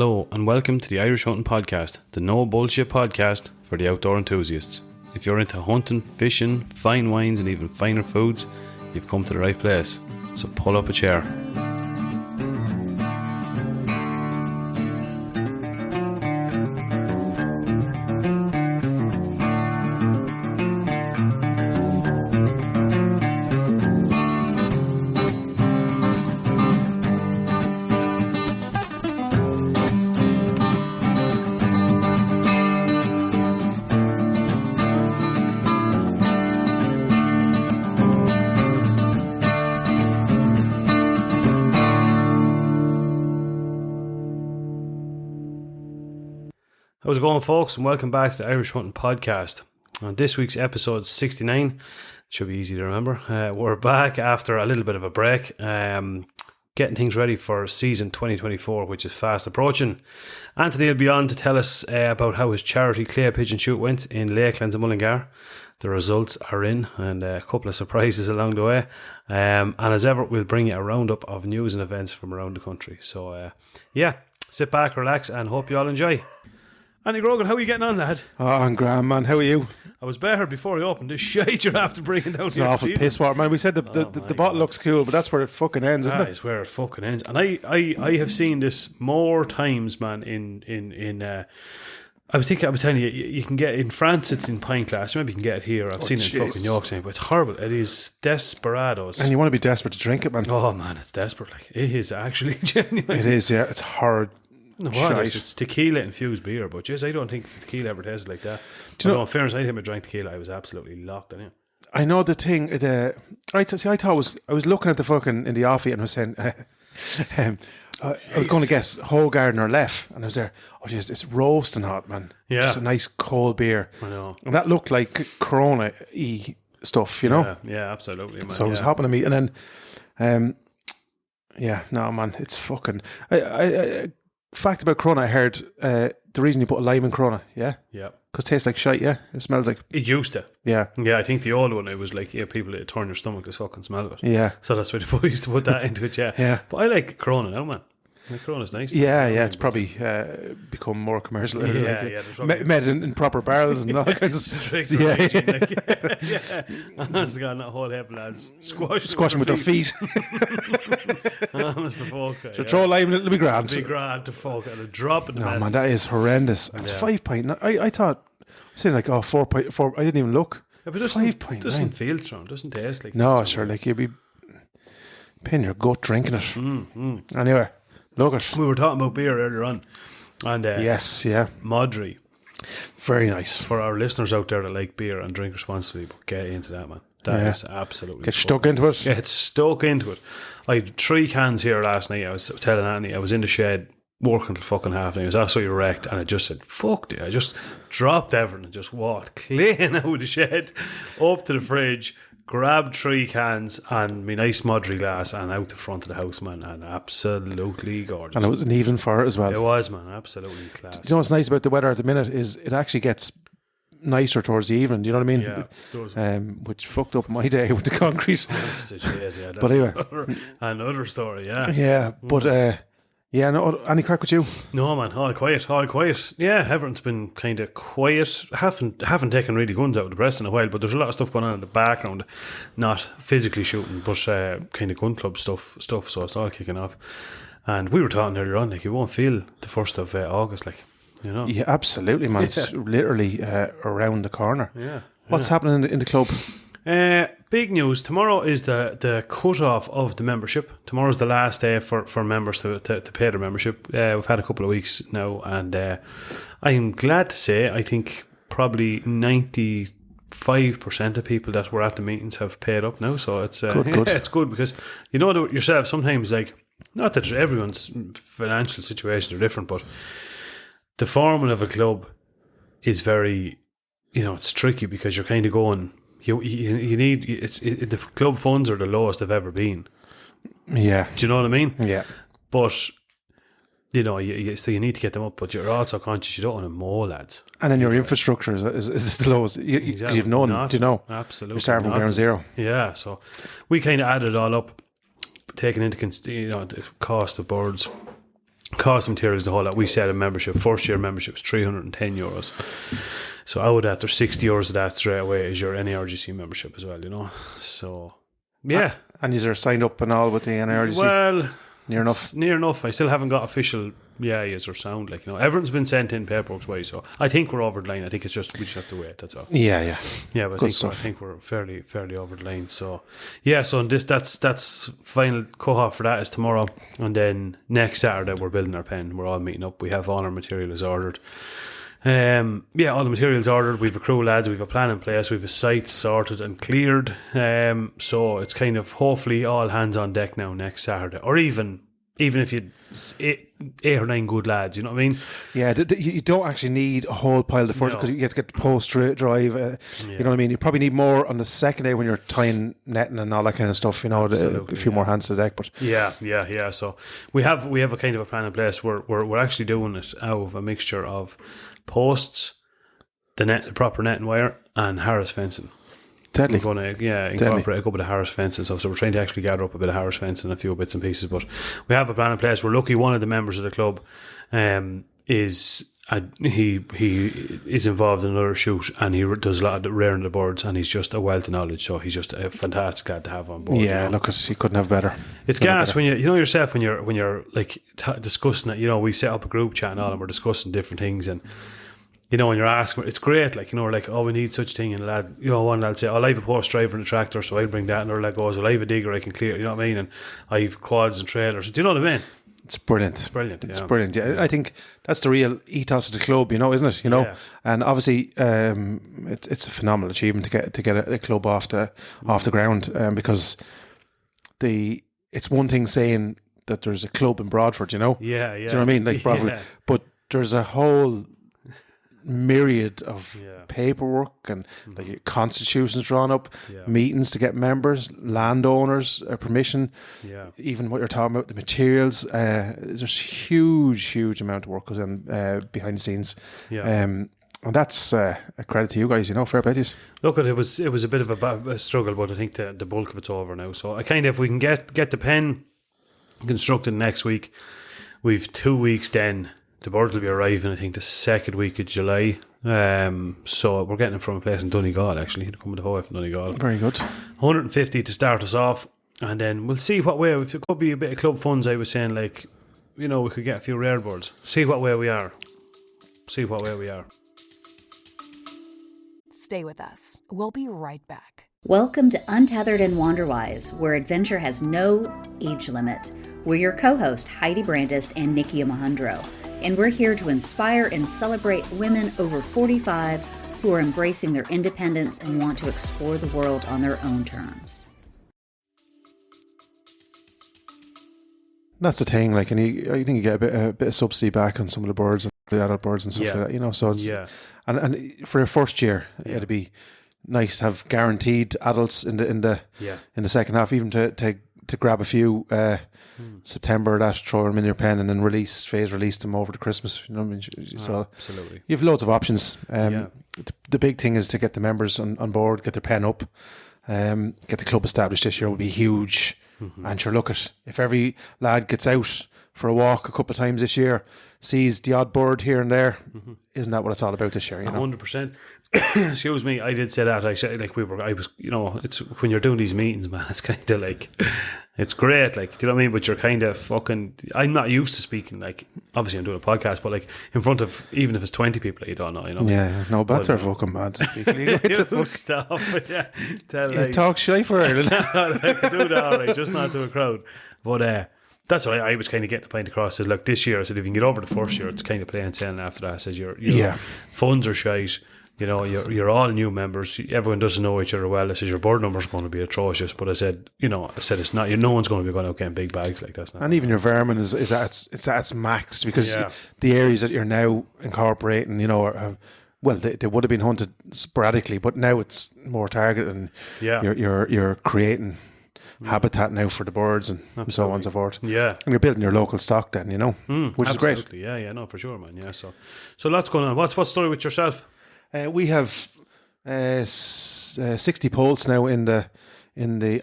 Hello and welcome to the Irish Hunting Podcast, the no bullshit podcast for the outdoor enthusiasts. If you're into hunting, fishing, fine wines and even finer foods, you've come to the right place. So pull up a chair. How's it going, folks, and welcome back to the Irish Hunting Podcast. On this week's episode 69, should be easy to remember, we're back after a little bit of a break, getting things ready for season 2024, which is fast approaching. Anthony will be on to tell us about how his charity clay pigeon shoot went in Lakelands and Mullingar. The results are in, and a couple of surprises along the way. And as ever, we'll bring you a roundup of news and events from around the country. So, sit back, relax, and hope you all enjoy. Andy Grogan, how are you getting on, lad? Oh, I'm grand, man. How are you? I was better before I opened this shite you're after bringing down. It's awful piss water, man. We said the bottle looks cool, but that's where it fucking ends, isn't it? That is where it fucking ends. And I have seen this more times, man, I was telling you, you can get in France, it's in pint glass. Maybe you can get it here. I've seen it in fucking York, but it's horrible. It is desperados. And you want to be desperate to drink it, man. Oh, man, it's desperate. Like, it is actually genuine. It is, yeah. It's hard. It's tequila infused beer, but just I don't think tequila ever tasted like that. In fairness, I think I drank tequila, I was absolutely locked on it. I know the thing. I was looking at the fucking in the offie and I was saying, I was going to get Hogarden or Leff, and I was there. Oh, jeez, it's roasting hot, man. Yeah, just a nice cold beer. I know, and that looked like Corona-y stuff, you know. Yeah, absolutely, man. So it was hopping at me, and then, no, man, it's fucking. Fact about Corona, I heard the reason you put a lime in Corona, yeah? Yeah. Because it tastes like shite, yeah? It smells like... It used to. Yeah. Yeah, I think the old one, it was like, people, it turn your stomach to fucking smell of it. Yeah. So that's why they used to put that into it, yeah. Yeah. But I like Corona now, man. Like, Corona's nice. Yeah, it's probably become more commercial. Made in proper barrels and all kinds of... Strict raging, It's got that whole heap of lads squashing with their feet. Honest to fuck. So throw a lime in it, it'll be grand. It'll be grand to fuck and a drop in the No, man, that is horrendous. It's 5 pint. I thought... I was saying like, 4.4... I didn't even look. Yeah, but it doesn't feel strong. It doesn't taste like... No, sure, like you'd be... Pin your gut drinking it. Anyway... Look it. We were talking about beer earlier on, and yes, yeah, Modry, very nice for our listeners out there that like beer and drink responsibly. But get into that, man. That is absolutely get stuck into it. Get stuck into it. I had 3 cans here last night. I was telling Annie I was in the shed working until fucking half, and I was absolutely wrecked. And I just said, "Fuck it!" I just dropped everything and just walked clean out of the shed, up to the fridge. Grabbed 3 cans and my nice Modry glass and out the front of the house, man, and absolutely gorgeous. And it was an even for it as well. It was, man, absolutely class. Do you know what's nice about the weather at the minute is it actually gets nicer towards the evening. Do you know what I mean? Yeah, it does. Which fucked up my day with the concrete. That's but anyway, another story. Yeah, yeah, but. No, any crack with you? No, man, all quiet. Yeah, everyone's been kind of quiet. Haven't taken really guns out of the breast in a while, but there's a lot of stuff going on in the background, not physically shooting, but kind of gun club stuff, so it's all kicking off. And we were talking earlier on, like, you won't feel the 1st of August, like, you know. Yeah, absolutely, man. It's literally around the corner. Yeah. What's happening in the club? Big news. Tomorrow is the cut-off of the membership. Tomorrow's the last day for members to pay their membership. We've had a couple of weeks now, and I'm glad to say I think probably 95% of people that were at the meetings have paid up now. So it's good. It's good because you know yourself sometimes, like, not that everyone's financial situations are different, but the formula of a club is very, it's tricky because you're kind of going... You need the club funds are the lowest they've ever been. Yeah, do you know what I mean? Yeah, but so you need to get them up, but you're also conscious you don't want to mow lads. And then your infrastructure is the lowest. Exactly. You've none, do you know? Absolutely, you're starting from ground zero. Yeah, so we kind of added it all up, taking into the cost of birds, Cost of materials, the whole lot. We said a membership, first year membership is €310. So out of that, there's €60 of that straight away is your NARGC membership as well, you know. So, yeah. And is there signed up and all with the NARGC? Well, near enough. Near enough. I still haven't got official yes or sound, like, you know. Everyone's been sent in paperwork way, so I think we're over the line. I think it's just we just have to wait, that's all. Yeah. But I think we're fairly over the line. So yeah, so that's final cut-off for that is tomorrow, and then next Saturday we're building our pen. We're all meeting up. We have all our material is ordered. All the materials ordered. We've a crew lads. We've a plan in place. We've a site sorted and cleared. So it's kind of hopefully all hands on deck now next Saturday, or even if you eight or nine good lads, you know what I mean? Yeah, you don't actually need a whole pile the first, because you get to get the post drive. You know what I mean? You probably need more on the second day when you're tying netting and all that kind of stuff. You know, a few more hands to the deck. But yeah. So we have a kind of a plan in place. We're actually doing it out of a mixture of posts, the proper net and wire, and Harris fencing. Deadly. We're going to incorporate a couple of Harris fencing stuff. So we're trying to actually gather up a bit of Harris fencing and a few bits and pieces. But we have a plan in place. We're lucky one of the members of the club is involved in another shoot, and he does a lot of the rearing the birds, and he's just a wealth of knowledge. So he's just a fantastic lad to have on board. Yeah, you know? look, he couldn't have better. It's gas when you know yourself when you're like discussing it. You know, we set up a group chat and all, and we're discussing different things and. You know, when you're asking, it's great, like, you know, we're like, oh, we need such a thing, and lad, you know, one lad say, oh, I have a post driver in the tractor, so I'll bring that, and another lad goes, well, I have a digger, I can clear, you know what I mean, and I have quads and trailers, do you know what I mean? It's brilliant. It's brilliant. Yeah, I think that's the real ethos of the club, you know, isn't it? You know, and obviously, it's a phenomenal achievement to get a club off the ground, because it's one thing saying that there's a club in Broadford, you know, do you know what I mean, like Broadford, but there's a whole myriad of paperwork and like constitutions drawn up, meetings to get members, landowners, permission, even what you're talking about, the materials. There's huge amount of work goes in behind the scenes. And that's a credit to you guys, you know, fair play to you. Look, it was a bit of a struggle, but I think the bulk of it's over now. So I kind of, if we can get the pen constructed next week, we've 2 weeks then. The birds will be arriving, I think, the second week of July. So we're getting it from a place in Donegal, actually. They're coming to Hawaii from Donegal. Very good. 150 to start us off. And then we'll see what way. If it could be a bit of club funds, I was saying, like, you know, we could get a few rare birds. See what way we are. Stay with us. We'll be right back. Welcome to Untethered and Wanderwise, where adventure has no age limit. We're your co-host, Heidi Brandist and Nikki Amahundro, and we're here to inspire and celebrate women over 45 who are embracing their independence and want to explore the world on their own terms. That's the thing, like, and I think you get a bit of subsidy back on some of the birds, and the adult birds and stuff like that, you know. So it's, and for your first year, it'd be nice to have guaranteed adults in the second half, even to grab a few September that, throw them in your pen, and then phase release them over to Christmas. You know what I mean? So absolutely, you have loads of options. The big thing is to get the members on board, get their pen up, get the club established this year will be huge. And sure, look at if every lad gets out for a walk a couple of times this year, sees the odd bird here and there, isn't that what it's all about this year? You know? 100%. Excuse me, I did say that. I said, like, you know, it's when you're doing these meetings, man, it's kind of like, it's great, like, do you know what I mean? But you're kind of fucking, I'm not used to speaking, like, obviously I'm doing a podcast, but like, in front of, even if it's 20 people that you don't know, you know? Yeah, no, bats are fucking mad to speak. You stop, talk shy for her. I can do that, alright, just not to a crowd. But, that's why I was kind of getting the point across. Said, look, this year, I said, if you can get over the first year, it's kind of plain sailing after that. I said, your funds are shite. You know, you're all new members. Everyone doesn't know each other well. I said, your board number's going to be atrocious. But I said, it's not. No one's going to be going out getting big bags like that. And even your vermin is at its max, because the areas that you're now incorporating, you know, they would have been hunted sporadically, but now it's more targeted, and you're creating habitat now for the birds and so on and so forth. Yeah. And you're building your local stock then, you know, which is great. Yeah, no, for sure, man. Yeah, so lots going on. What's the story with yourself? We have 60 poults now in the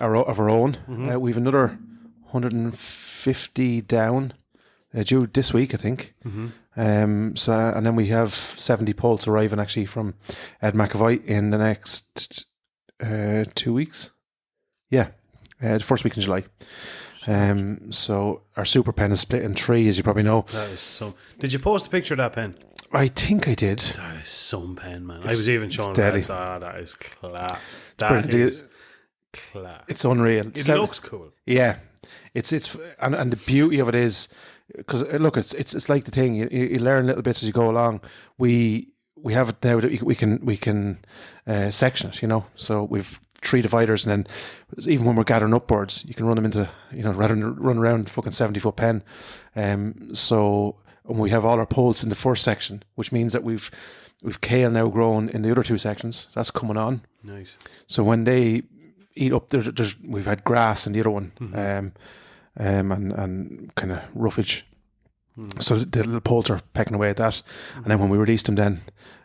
of our own. We've another 150 down due this week, I think. So and then we have 70 poults arriving actually from Ed McAvoy in the next 2 weeks. Yeah, the first week in July. So our super pen is split in 3, as you probably know. That is some. Did you post a picture of that pen? I think I did. That is some pen, man. I was even showing steady. that is class. Brilliant. Is class. It's unreal. It looks cool. Yeah, it's and the beauty of it is because look, it's like the thing you learn little bits as you go along. We have it now that we can section it, you know. So we've 3 dividers, and then even when we're gathering up birds, you can run them into, you know, rather than run around fucking 70-foot pen. So and we have all our poults in the first section, which means that we've kale now grown in the other 2 sections. That's coming on. Nice. So when they eat up, we've had grass in the other one, and kind of roughage. So the little poults are pecking away at that, and then when we release them then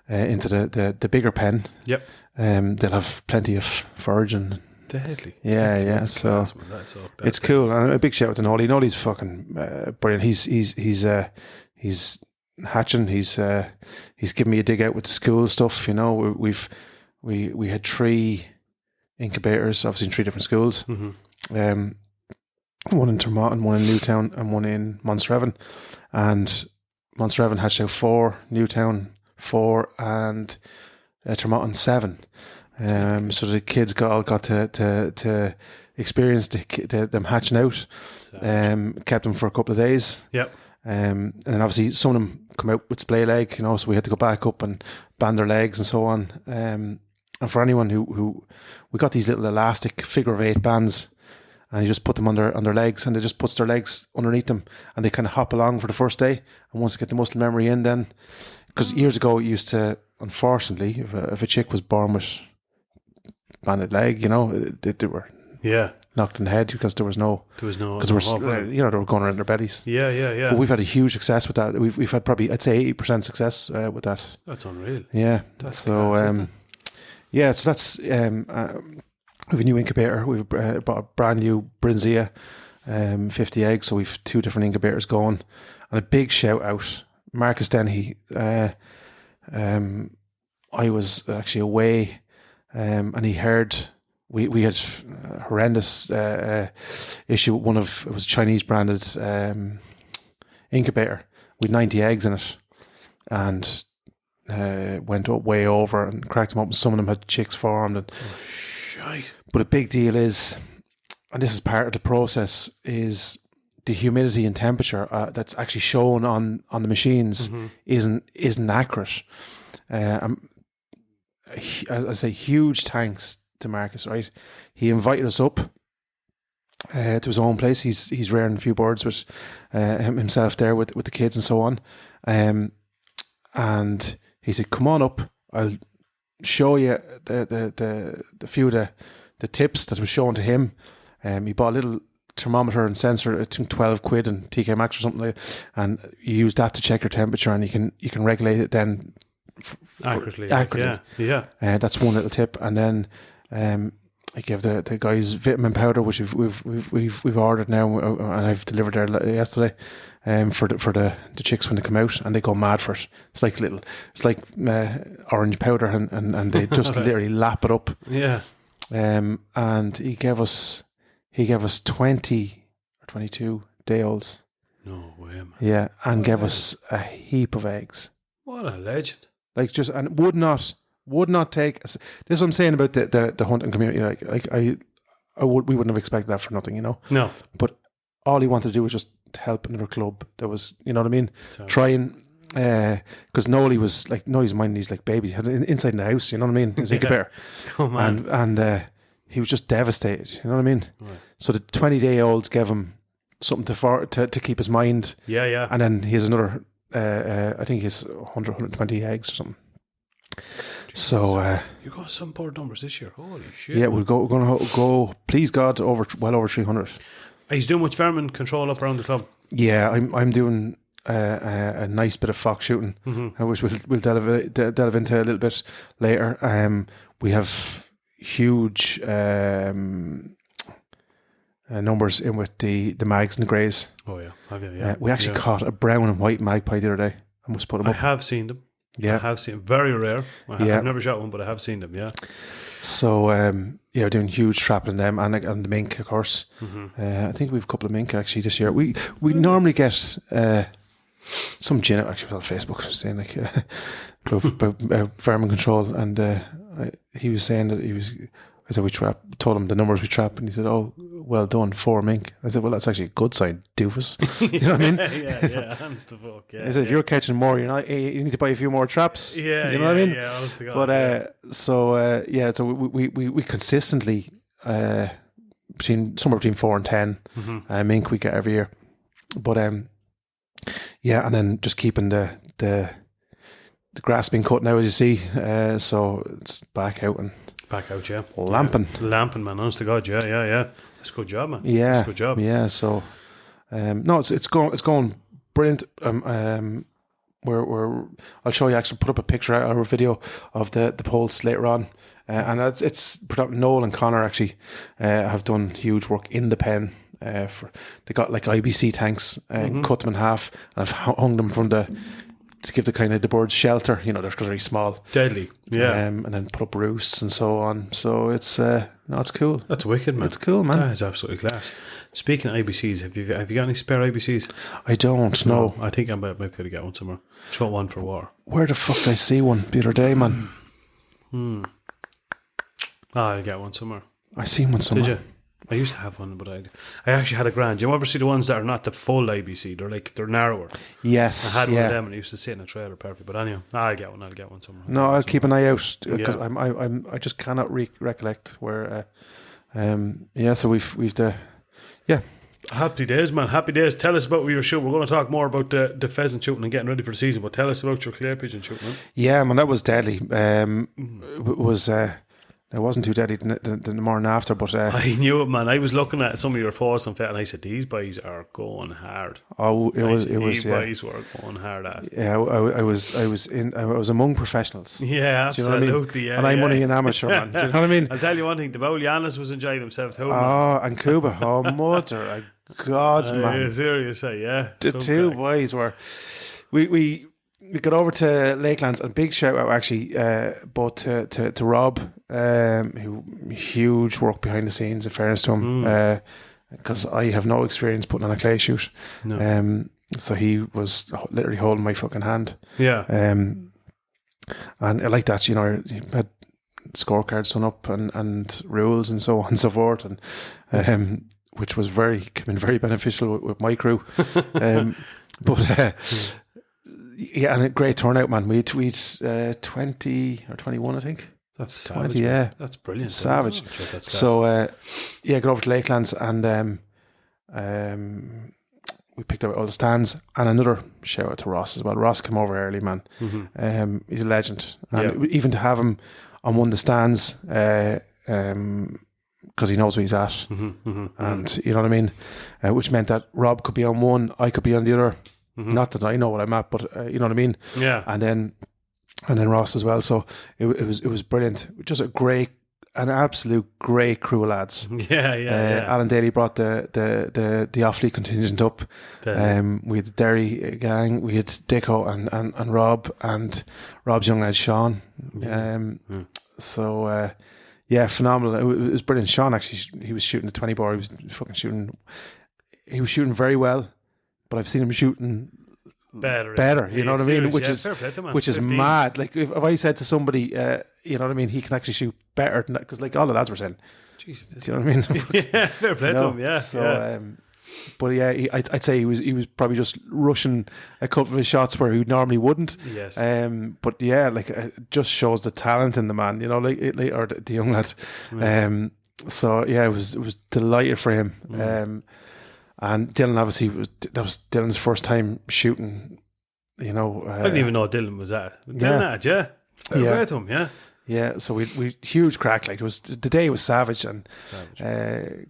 into the bigger pen, yep, they'll have plenty of foraging. Deadly. Yeah. That's So class, it's cool, and a big shout out to Nolly. Nolly's fucking brilliant. He's hatching. He's given me a dig out with the school stuff. You know, we had 3 incubators, obviously in 3 different schools. One in Termont, one in Newtown, and one in Monstrevan. And Monstrevan hatched out 4, Newtown 4, and Termont 7. So the kids got to experience them hatching out. Kept them for a couple of days. Yep. And then obviously some of them come out with splay leg, you know, so we had to go back up and band their legs and so on. And for anyone who we got these little elastic figure of 8 bands, and you just put them on their legs, and they just puts their legs underneath them, and they kind of hop along for the first day. And once they get the muscle memory in, then because years ago it used to, unfortunately, if a chick was born with banded leg, you know, they were knocked in the head because there was no because they were you know, they were going around their bellies. Yeah. But we've had a huge success with that. We've had probably, I'd say, 80% success with that. That's unreal. Yeah. That's so class, yeah. So that's we have a new incubator. We've bought a brand new Brinzia, 50 eggs. So we've 2 different incubators going, and a big shout out, Marcus Dennehy. I was actually away, and he heard. We had a horrendous issue with it was a Chinese branded incubator with 90 eggs in it, and went up way over and cracked them up, and some of them had chicks formed. And, but a big deal is, and this is part of the process, is the humidity and temperature that's actually shown on the machines isn't accurate. As I say, huge thanks to Marcus, right? He invited us up to his own place. He's rearing a few birds with himself there with the kids and so on. And he said, "Come on up. I'll show you the few of the tips that was shown to him." He bought a little thermometer and sensor. It took 12 quid in TK Maxx or something like that, and you use that to check your temperature, and you can regulate it then accurately. Yeah. That's one little tip. And then I gave the guys vitamin powder, which we've ordered now, and I've delivered there yesterday, for the chicks when they come out, and they go mad for it. It's like orange powder, and they just literally lap it up. Yeah. And he gave us 20 or 22 day olds. No way, man. Yeah, and gave us a heap of eggs. What a legend! Like, just, and would not take. This is what I'm saying about the hunting community. Like we wouldn't have expected that for nothing, you know. No. But all he wanted to do was just help another club that was, you know what I mean. Sorry. Try and because Nolly's minding these like babies. He had it inside in the house, you know what I mean. His incubator. Come on. And he was just devastated. You know what I mean. Right. So the 20-day-olds gave him something to keep his mind. Yeah. And then he has another. I think he has 120 eggs or something. Jesus. So you got some bird numbers this year. Holy shit! Yeah, we're going to go. Please God, well over 300. Are you doing much vermin control up around the club? Yeah, I'm doing a nice bit of fox shooting, which we'll delve into a little bit later. We have huge numbers in with the mags and the greys. Oh yeah, have you? Yeah. We actually caught a brown and white magpie the other day. I must put them up. I have seen them. Yeah, I have seen them. Very rare. I've never shot one, but I have seen them. Yeah. So we're doing huge trapping them and the mink, of course. I think we've a couple of mink actually this year. We normally get some gin actually on Facebook saying like about vermin control, and he was saying that I said we told him the numbers we trap, and he said, "Oh, well done, 4 mink." I said, "Well, that's actually a good sign, doofus." You know what I mean? yeah, honest to fuck. Yeah. I said, "If you're catching more, you need to buy a few more traps." Yeah, you know what I mean? Yeah, honest to God. But so we consistently somewhere between 4 and 10 mink we get every year. But and then just keeping the grass being cut now, as you see. So it's back out, yeah. Lamping. Yeah. Lamping, man. Honest to God, yeah. That's a good job, man. Yeah. That's a good job. Yeah, so no, it's going brilliant. I'll show you, actually put up a picture or a video of the poles later on. And it's Noel and Connor actually have done huge work in the pen. They got like IBC tanks, cut them in half, and I've hung them to give the kind of the birds shelter. You know, they're very small, deadly. Yeah, and then put up roosts and so on. So it's it's cool. That's wicked, man. It's cool, man. That is absolutely class. Speaking of IBCs, have you got any spare IBCs? I don't know. I think I might be able to get one somewhere. Just want one for war. Where the fuck did I see one the other day, man? I'll get one somewhere. I seen one somewhere. Did you? I used to have one, but I actually had a grand. You ever see the ones that are not the full IBC? They're narrower. Yes, I had one of them, and I used to sit in a trailer perfect. But anyway, I'll get one somewhere. No, I'll keep an eye out because I just cannot recollect where. So we've the Happy days, man. Happy days. Tell us about your shoot. We're going to talk more about the pheasant shooting and getting ready for the season. But tell us about your clay pigeon shooting, man. Yeah, man, that was deadly. It wasn't too deadly the morning after, but I knew it, man. I was looking at some of your posts on Facebook, and I said, "These boys are going hard." Oh, these boys were going hard at. Yeah, I was among professionals. Yeah, absolutely. You know what I mean? Yeah, and I'm only an amateur, man. Do you know what I mean? I'll tell you one thing: the Bolianis was enjoying himself too. Oh, and Cuba, oh mother of God, man! Yeah, serious, yeah. The two boys were. We got over to Lakelands, and big shout out actually both to Rob, who huge work behind the scenes, in fairness to him, because I have no experience putting on a clay shoot. No. So he was literally holding my fucking hand. Yeah. And I like that, you know, he had scorecards done up and rules and so on and so forth, and which was very beneficial with my crew. But yeah, and a great turnout, man. We'd 20 or 21, I think. That's 20, savage, yeah. That's brilliant. Savage. Sure, that's so, got over to Lakelands, and we picked up all the stands, and another shout out to Ross as well. Ross came over early, man. He's a legend. And even to have him on one of the stands, because he knows where he's at. And you know what I mean? Which meant that Rob could be on one, I could be on the other. Not that I know what I'm at, but you know what I mean. Yeah. And then Ross as well. So it was brilliant. Just an absolute great crew of lads. Yeah. Alan Daly brought the off-league contingent up. We had the Derry gang. We had Dicko and Rob and Rob's young lad Sean. So yeah, phenomenal. It was brilliant. Sean actually, he was shooting the 20 bore. He was fucking shooting. He was shooting very well. But I've seen him shooting better, you know what I mean? Which is mad. Like if I said to somebody, you know what I mean, he can actually shoot better than that, because like all the lads were saying, Jesus, do you know what I mean? Yeah, fair play to him. Yeah. So, but yeah, I'd say he was probably just rushing a couple of his shots where he normally wouldn't. Yes. But yeah, like it just shows the talent in the man, you know, like or the young lads. So yeah, it was delighted for him. And Dylan, obviously, that was Dylan's first time shooting, you know. I didn't even know Dylan was at. Dylan, yeah. Fair to him, yeah. Yeah, so we huge crack. Like, the day was savage. And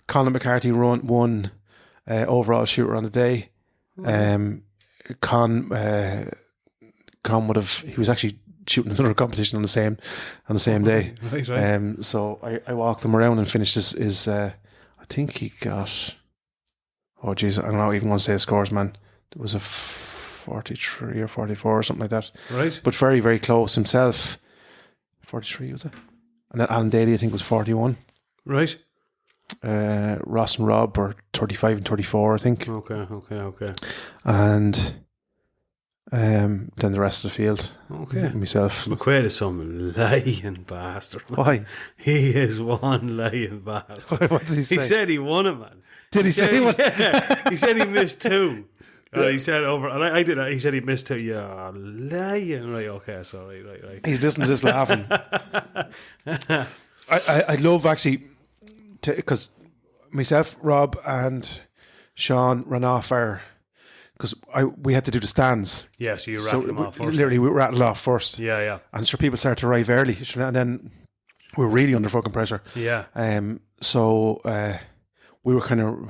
Colin McCarthy won overall shooter on the day. Con would have, he was actually shooting another competition on the same day. Right. So I walked him around and finished his I think he got. Oh geez, I'm not even going to say scores, man. It was a 43 or 44 or something like that. Right. But very, very close himself. 43 was it? And then Alan Daly, I think, was 41. Right. Ross and Rob were 35 and 34, I think. Okay. And then the rest of the field. Okay. Myself. McQuaid is some lying bastard, man. Why? He is one lying bastard. What did he say? He said he won it, man. Did he say he won? Yeah. He said he missed 2. He said over, and I did that. He said he missed 2. Yeah, lying. Right, okay, so right. He's listening to this laughing. I'd love actually, because myself, Rob, and Sean ran off because we had to do the stands. Yeah, so you rattled them off first. Literally, we rattled off first. Yeah. And sure, people started to arrive early, and then we were really under fucking pressure. Yeah. So we were kind of,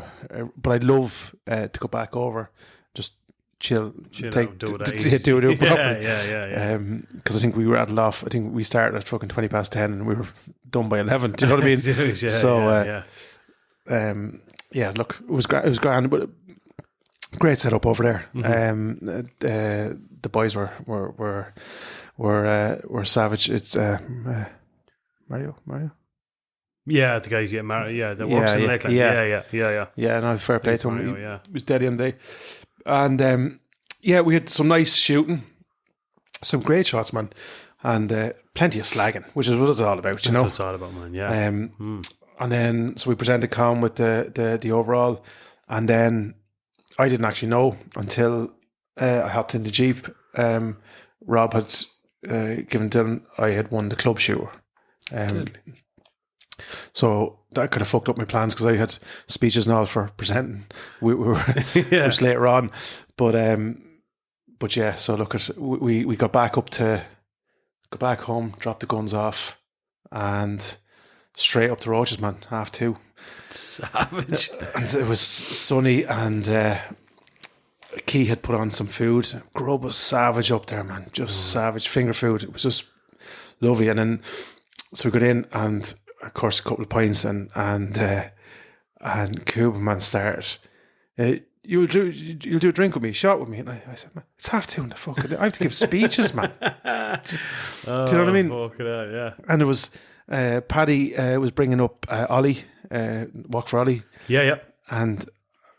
but I'd love to go back over, just chill out, do it properly. Yeah. Because I think we rattled off. I think we started at fucking 10:20 and we were done by 11. Do you know what I mean? Yeah. Look, it was grand, but great setup over there. Mm-hmm. The boys were savage. It's Mario. Yeah, the guys get married. Yeah, that works in Lakeland. Yeah. Yeah, no, fair play to him. Mario, He was dead in the day. And we had some nice shooting, some great shots, man, and plenty of slagging, which is what it's all about. That's what it's all about, man. Yeah. And then so we presented Con with the overall, and then I didn't actually know until I hopped in the Jeep. Rob had given Dylan I had won the club shooter. So that kind of fucked up my plans because I had speeches and all for presenting. We were which later on, but yeah. So look at we got back home, dropped the guns off, and straight up the roaches, man. 2:30. Savage. And it was sunny, and Key had put on some food. Grub was savage up there, man. Just savage finger food. It was just lovely. And then so we got in and. Of course, a couple of pints and Cuban man started. You'll do a drink with me, shot with me, and I said, man, it's 2:30 in the fucking. I have to give speeches, man. Do you know what I mean? Yeah. And it was Paddy was bringing up Ollie, walk for Ollie. Yeah. And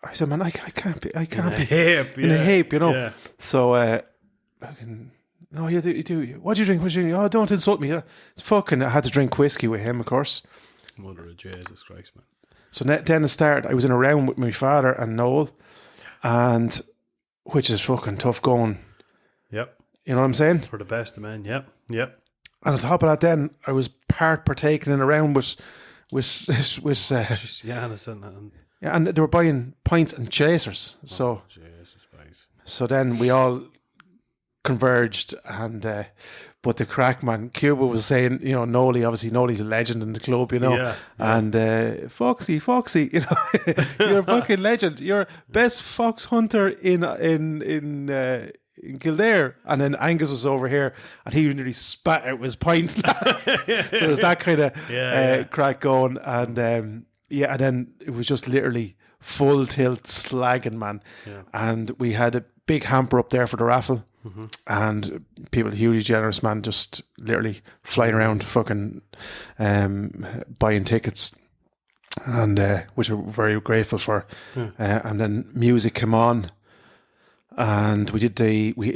I said, man, I can't be in a heap, you know. Yeah. So no, you do. What do you drink? Oh, don't insult me. It's fucking. I had to drink whiskey with him, of course. Mother of Jesus Christ, man. So then it started. I was in a round with my father and Noel, and which is fucking tough going. Yep. You know what I'm saying? For the best of men. Yep. And on top of that, then I was partaking in a round with Giannis and and they were buying pints and chasers. So Jesus Christ. So then we all converged, and but the crack, man, Cuba was saying, you know, Nolly's a legend in the club, you know, and Foxy, you know, you're a fucking legend, you're best fox hunter in Kildare. And then Angus was over here and he nearly spat out his pint. So there's that kind of crack going, and and then it was just literally full tilt slagging, man. And we had a big hamper up there for the raffle. Mm-hmm. And people, hugely generous, man, just literally flying around fucking buying tickets, and which we're very grateful for. And then music came on, and we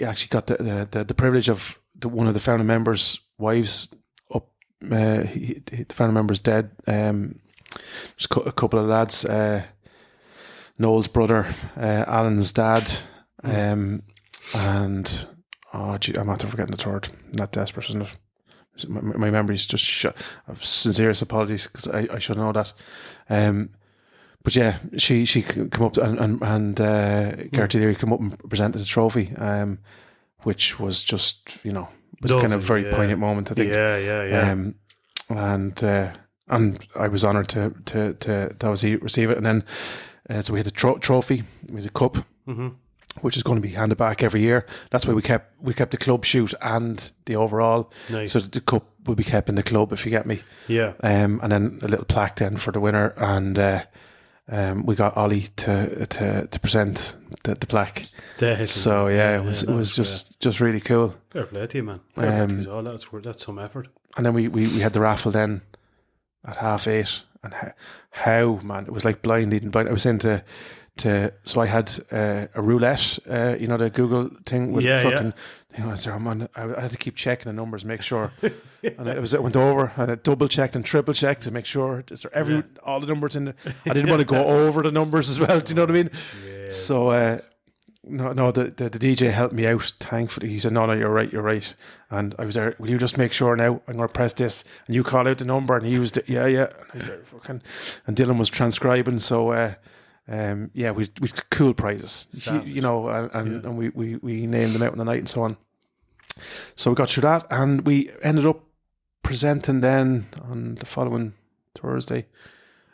actually got the privilege of one of the founding members' wives up. The founding member's dead. Just a couple of lads, Noel's brother, Alan's dad. And I'm after forgetting the third. I'm not desperate, isn't it? My memory's just shut. Sincerest apologies, because I should know that. But yeah, she come up and Gertie Leary come up and presented the trophy, which was just, you know, was kind of a very poignant moment, I think. Yeah. And I was honoured to obviously receive it, and then so we had the trophy, we had the cup. Mm-hmm. Which is going to be handed back every year. That's why we kept the club shoot and the overall. Nice. So the cup will be kept in the club, if you get me. Yeah. And then a little plaque then for the winner, and we got Ollie to present the plaque. So it was just really cool. Fair play to you, man. Fair play to you. That's some effort. And then we had the raffle then at 8:30, and how man, it was like blind leading blind. I was into so I had a roulette, the Google thing with fucking. I had to keep checking the numbers, make sure. And I went over and I double checked and triple checked to make sure all the numbers in. I didn't want to go over the numbers as well. Do you know what I mean? Yes, So the DJ helped me out. Thankfully, he said, "No, you're right." And I was there. Will you just make sure now? I'm going to press this, and you call out the number, and he used it. Yeah. And I was there, fucking, and Dylan was transcribing. So. We cool prizes, and we named them out in the night and so on. So we got through that, and we ended up presenting then on the following Thursday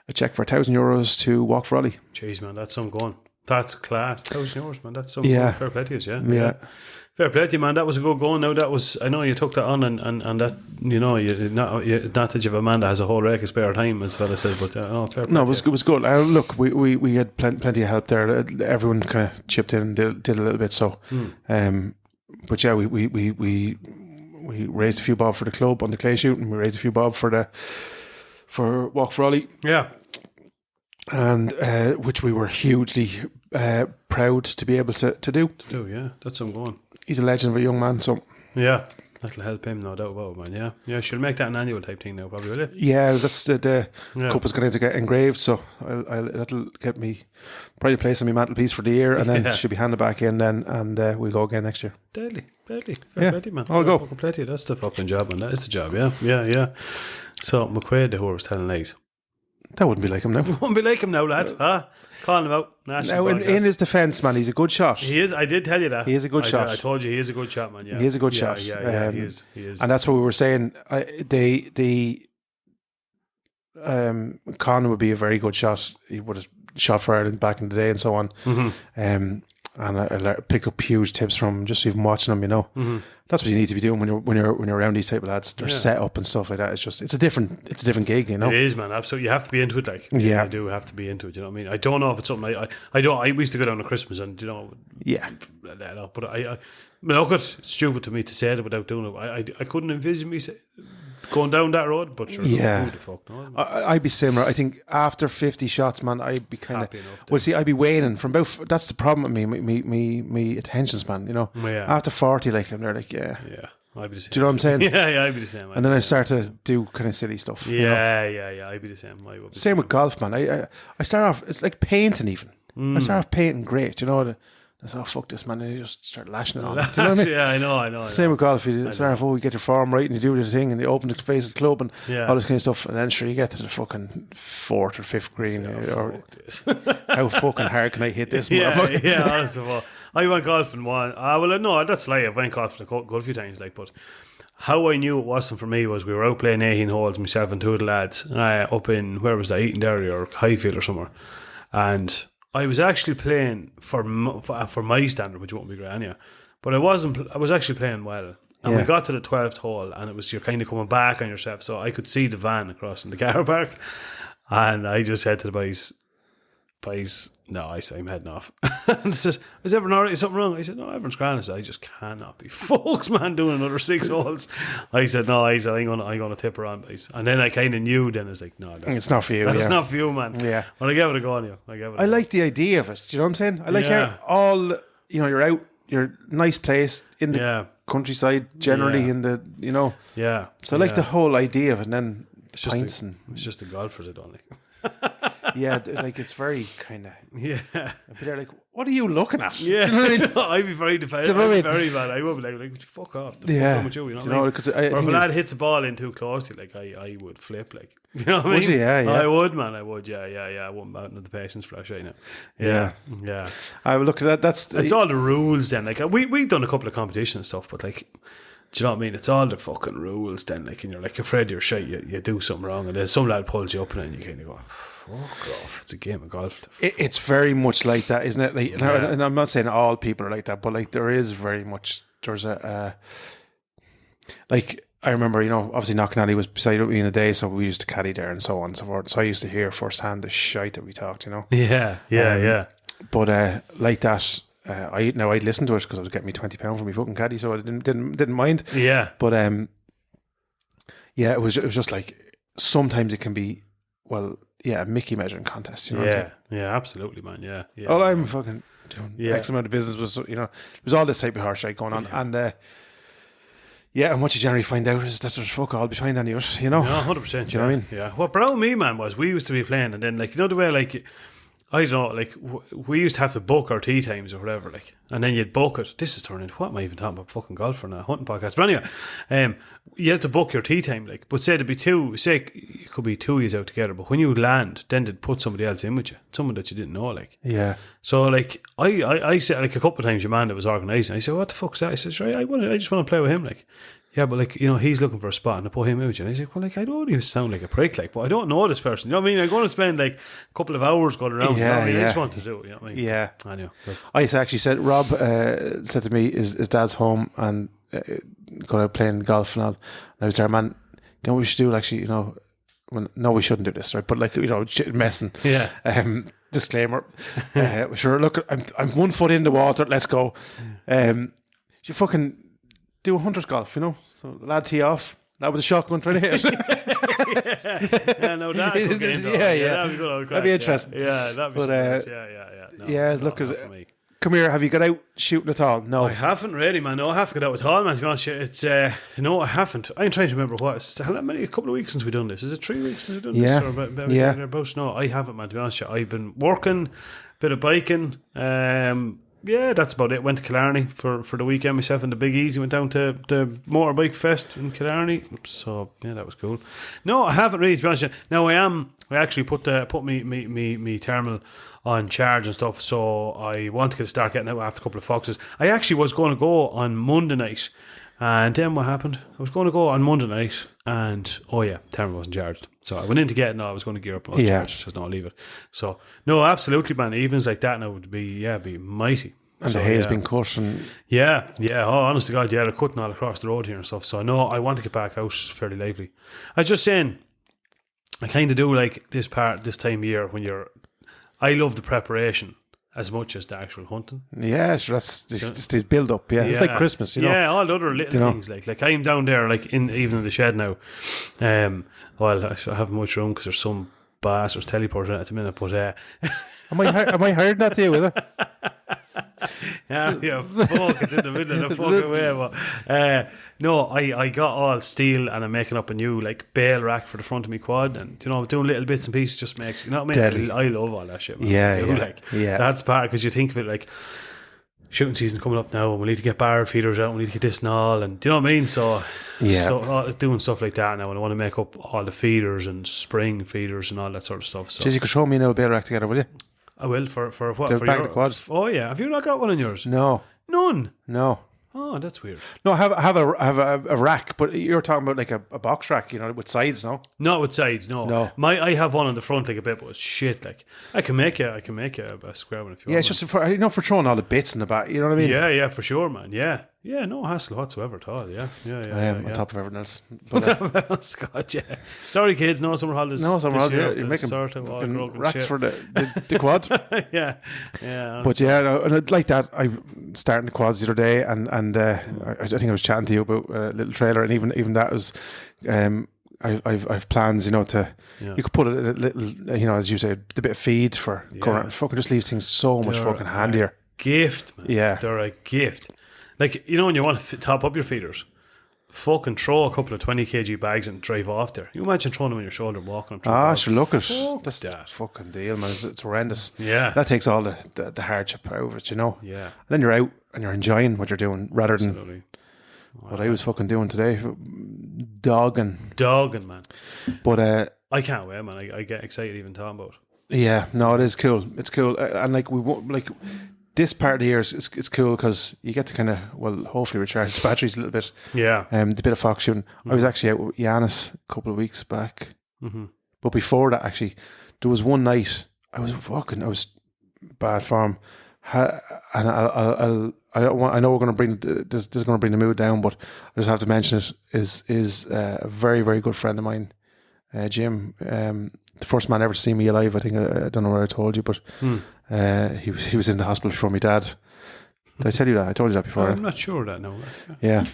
a check for €1,000 to Walk for Ollie. Jeez, man, that's some going. That's class. €1,000, man. That's some fair play to you, yeah. Fair play to you, man. That was a good going. Now that was, I know you took that on, and that, not that you have a man that has a whole rake of spare time, as the fella says, but fair play. No, it was good. Look, we had plenty of help there. Everyone kind of chipped in and did a little bit. So, but yeah, we raised a few bob for the club on the clay shooting. We raised a few bob for Walk for Ollie. Yeah. And which we were hugely proud to be able to do. That's some going. He's a legend of a young man, so yeah, that'll help him, no doubt about it, man. Yeah, she'll make that an annual type thing now, probably, will it? Yeah, that's the cup is going to get engraved, so that'll get me probably place on my mantelpiece for the year, and then she'll be handed back in then, and we'll go again next year. Deadly. Fair play to you, man. I'll go. Play to you. That's the fucking job, man. That is the job. Yeah. So McQuaid, the whore, was telling lies. That wouldn't be like him now. Wouldn't be like him now, lad. Huh? Calling him out. Now, in his defence, man, he's a good shot. He is. I did tell you that. He is a good shot. I told you he is a good shot, man. Yeah, he is a good shot. Yeah, he is. And that's what we were saying. Conor would be a very good shot. He would have shot for Ireland back in the day and so on. Mm-hmm. And I picked up huge tips from just even watching them. Mm-hmm. That's what you need to be doing when you're around these type of lads. They're set up and stuff like that. It's a different gig, It is, man. Absolutely, you have to be into it. Like, you do have to be into it. You know what I mean? I don't know if it's something I don't. I used to go down to Christmas and but I look, it's stupid to me to say it without doing it. I couldn't envisage me going down that road, but sure, who the fuck knows? I'd be similar. I think after 50 shots, man, I'd be kind of I'd be waning from about. That's the problem with me attention span. After 40, like I'm there, like yeah. I'd be the same. Do you know what I'm saying? Yeah, I'd be the same. And then I start to do kind of silly stuff. Yeah, I'd be the same. Same with golf, man. I start off. It's like painting even. I start off painting great. I said, fuck this, man. And you just start lashing it on. Do you know what I mean? Yeah, I know. Same with golf. You start off, you get your form right and you do the thing and you open the face of the club and all this kind of stuff. And then sure, you get to the fucking 4th or 5th green. How fucking hard can I hit this? Yeah, honestly. I went golfing one. No, that's a lie. I went golfing a good few times, but how I knew it wasn't for me was we were out playing 18 holes, myself and two of the lads, up in, where was that, Eatonderry or Highfield or somewhere. And I was actually playing for my standard, which won't be great anyway. But I was actually playing well. And we got to the 12th hole, and it was, you're kind of coming back on yourself. So I could see the van across in the car park. And I just said to the boys, no, I say I'm heading off. And it says, is everyone alright? Is something wrong? I said, no, everyone's grand. I said, I just cannot be folks, man, doing another 6 holes. I said, no, I'm gonna tip her on, boys. And then I kind of knew. Then I was like, no, it's not for you. That's not for you, man. Yeah. But I gave it a go on you. I like the idea of it. Do you know what I'm saying? I like how all you're out, you're nice place in the countryside, generally in the Yeah. So I like the whole idea of it. And then it's just the golfers I don't like. Yeah, like it's very kind of But they're like, what are you looking at? Yeah, do you know what I mean? I'd be very defensive. I'd be very bad. I would be like, fuck off. The fuck's wrong with you? You know what I mean? Or if a lad hits a ball in too closely, like I would flip. Like, you know what I mean? Would you? Yeah. I would, man. I would. Yeah. I wouldn't have the patience for that shit. Yeah. I would look at that. It's all the rules then. Like we've done a couple of competitions and stuff, but like, do you know what I mean? It's all the fucking rules then. Like, and you're like afraid you're shite. You do something wrong, and then some lad pulls you up, and then you kind of go, fuck off. It's a game of golf. It's very much like that, isn't it? Like, and I'm not saying all people are like that, but like there's very much, there's a like I remember, obviously Knocknally was beside me in the day, so we used to caddy there and so on and so forth. So I used to hear firsthand the shite that we talked, Yeah, yeah. But like that, I'd listen to it because I was getting me £20 for my fucking caddy, so I didn't mind. Yeah. But it was just like sometimes it can be a Mickey measuring contest. Yeah, absolutely, man. Yeah. All I'm fucking doing X amount of business was there was all this type of horse shit going on, and and what you generally find out is that there's fuck all behind any of it, No, 100%. Do you know what I mean? Yeah. What broke me, man, was we used to be playing, and then the way I don't know, we used to have to book our tea times or whatever, and then you'd book it. This is turning into, what am I even talking about? Fucking golf for a hunting podcast. But anyway, you had to book your tea time, but say there'd be it could be 2 years out together, but when you land, then they'd put somebody else in with you, someone that you didn't know, Yeah. So, I said, a couple of times your man that was organising, I said, what the fuck's that? I said, sure, I just want to play with him, Yeah, but he's looking for a spot and I put him out. And I said, well, I don't even sound like a prick, but I don't know this person. You know what I mean? I'm going to spend a couple of hours going around. I just want to do it. You know what I mean? Yeah. I know. I actually said, Rob said to me, his dad's home and going out playing golf and all. And I was there, man, you know what we should do? Actually, no, we shouldn't do this, right? But messing. Yeah. Disclaimer. Sure, look, I'm 1 foot in the water. Let's go. You fucking do a hunter's golf, So the lad tee off. That was a shotgun trying to hit. Yeah, no, that could get into that'd be good. That'd be interesting. Yeah, that'd be But, yeah. Look at it. Come here, have you got out shooting at all? No. I haven't really, man. No, I haven't got out at all, man. To be honest, it's no, I haven't. I'm trying to remember it's a couple of weeks since we've done this. Is it 3 weeks since we've done this? Or about, no, I haven't, man. To be honest, I've been working, bit of biking. That's about it. Went to Killarney for the weekend. Myself and the Big Easy went down to the motorbike fest in Killarney. So that was cool. No, I haven't really, to be honest. Now I actually put me terminal on charge and stuff. So I want to start getting out after a couple of foxes. I actually was going to go on Monday night, and then what happened? I was going to go on Monday night, and terminal wasn't charged. So I went in to get it. No, I was going to gear up. I was charged. Just not leave it. So no, absolutely, man. Evenings like that now would be mighty. And the hay has been cut. And Oh, honest to God, they're cutting all across the road here and stuff. So no, I want to get back out fairly lively. I was just saying, I kind of do this time of year when I love the preparation as much as the actual hunting. Yeah, sure, that's just the build up. Yeah, it's like Christmas, Yeah, all the other little things like I'm down there even in the shed now. Well, I haven't much room because there's some bastards teleporting at the minute. But am I hired that to you with it? Fuck, it's in the middle of the fucking way. But no, I got all steel and I'm making up a new bail rack for the front of my quad, and doing little bits and pieces just makes, what I mean? I love all that shit, man. That's part, because you think of it shooting season coming up now, and we need to get barrel feeders out, and we need to get this and all, and do you know what I mean? So doing stuff like that now, and I want to make up all the feeders and spring feeders and all that sort of stuff. So you could show me now a bail rack together, will you? I will, for what? For your quads. Oh yeah, have you not got one in yours? No, none. No. Oh, that's weird. No, I have a rack, but you're talking about a box rack, with sides, no? Not with sides, no. I have one on the front a bit, but it's shit. I can make you a square one if you want. Yeah, it's just for throwing all the bits in the back. You know what I mean? Yeah, for sure, man. Yeah, no hassle whatsoever at all. Yeah. On top of everything else. But, God, yeah. Sorry, kids. No summer holidays. No summer holidays. You're making racks shit for the quad. Yeah. But and like that, I starting the quads the other day, and I think I was chatting to you about a little trailer, and even that was. I've plans, to you could put a little, as you say, the bit of feed for going around. Fucking just leaves things so much fucking handier. Gift, man. Yeah, they're a gift. When you want to top up your feeders, fucking throw a couple of 20 kg bags and drive off there. You imagine throwing them on your shoulder and walking them. Sure, look at that's that fucking deal, man. It's horrendous. Yeah, that takes all the hardship out of it, Yeah, and then you're out and you're enjoying what you're doing rather than what I was fucking doing today, dogging, man. But I can't wait, man. I get excited even talking about it. Yeah, no, it is cool. It's cool, and this part of the year it's cool because you get to kind of hopefully recharge the batteries a little bit. Yeah. The bit of fox shooting. I was actually out with Yanis a couple of weeks back, but before that, actually, there was one night I was bad form. and I know we're going to bring this is going to bring the mood down, but I just have to mention it. Is a very, very good friend of mine, Jim. The first man ever to see me alive. I think I don't know where I told you, but he was in the hospital before my dad. Did I tell you that? I told you that before. I'm not sure that. No. Yeah.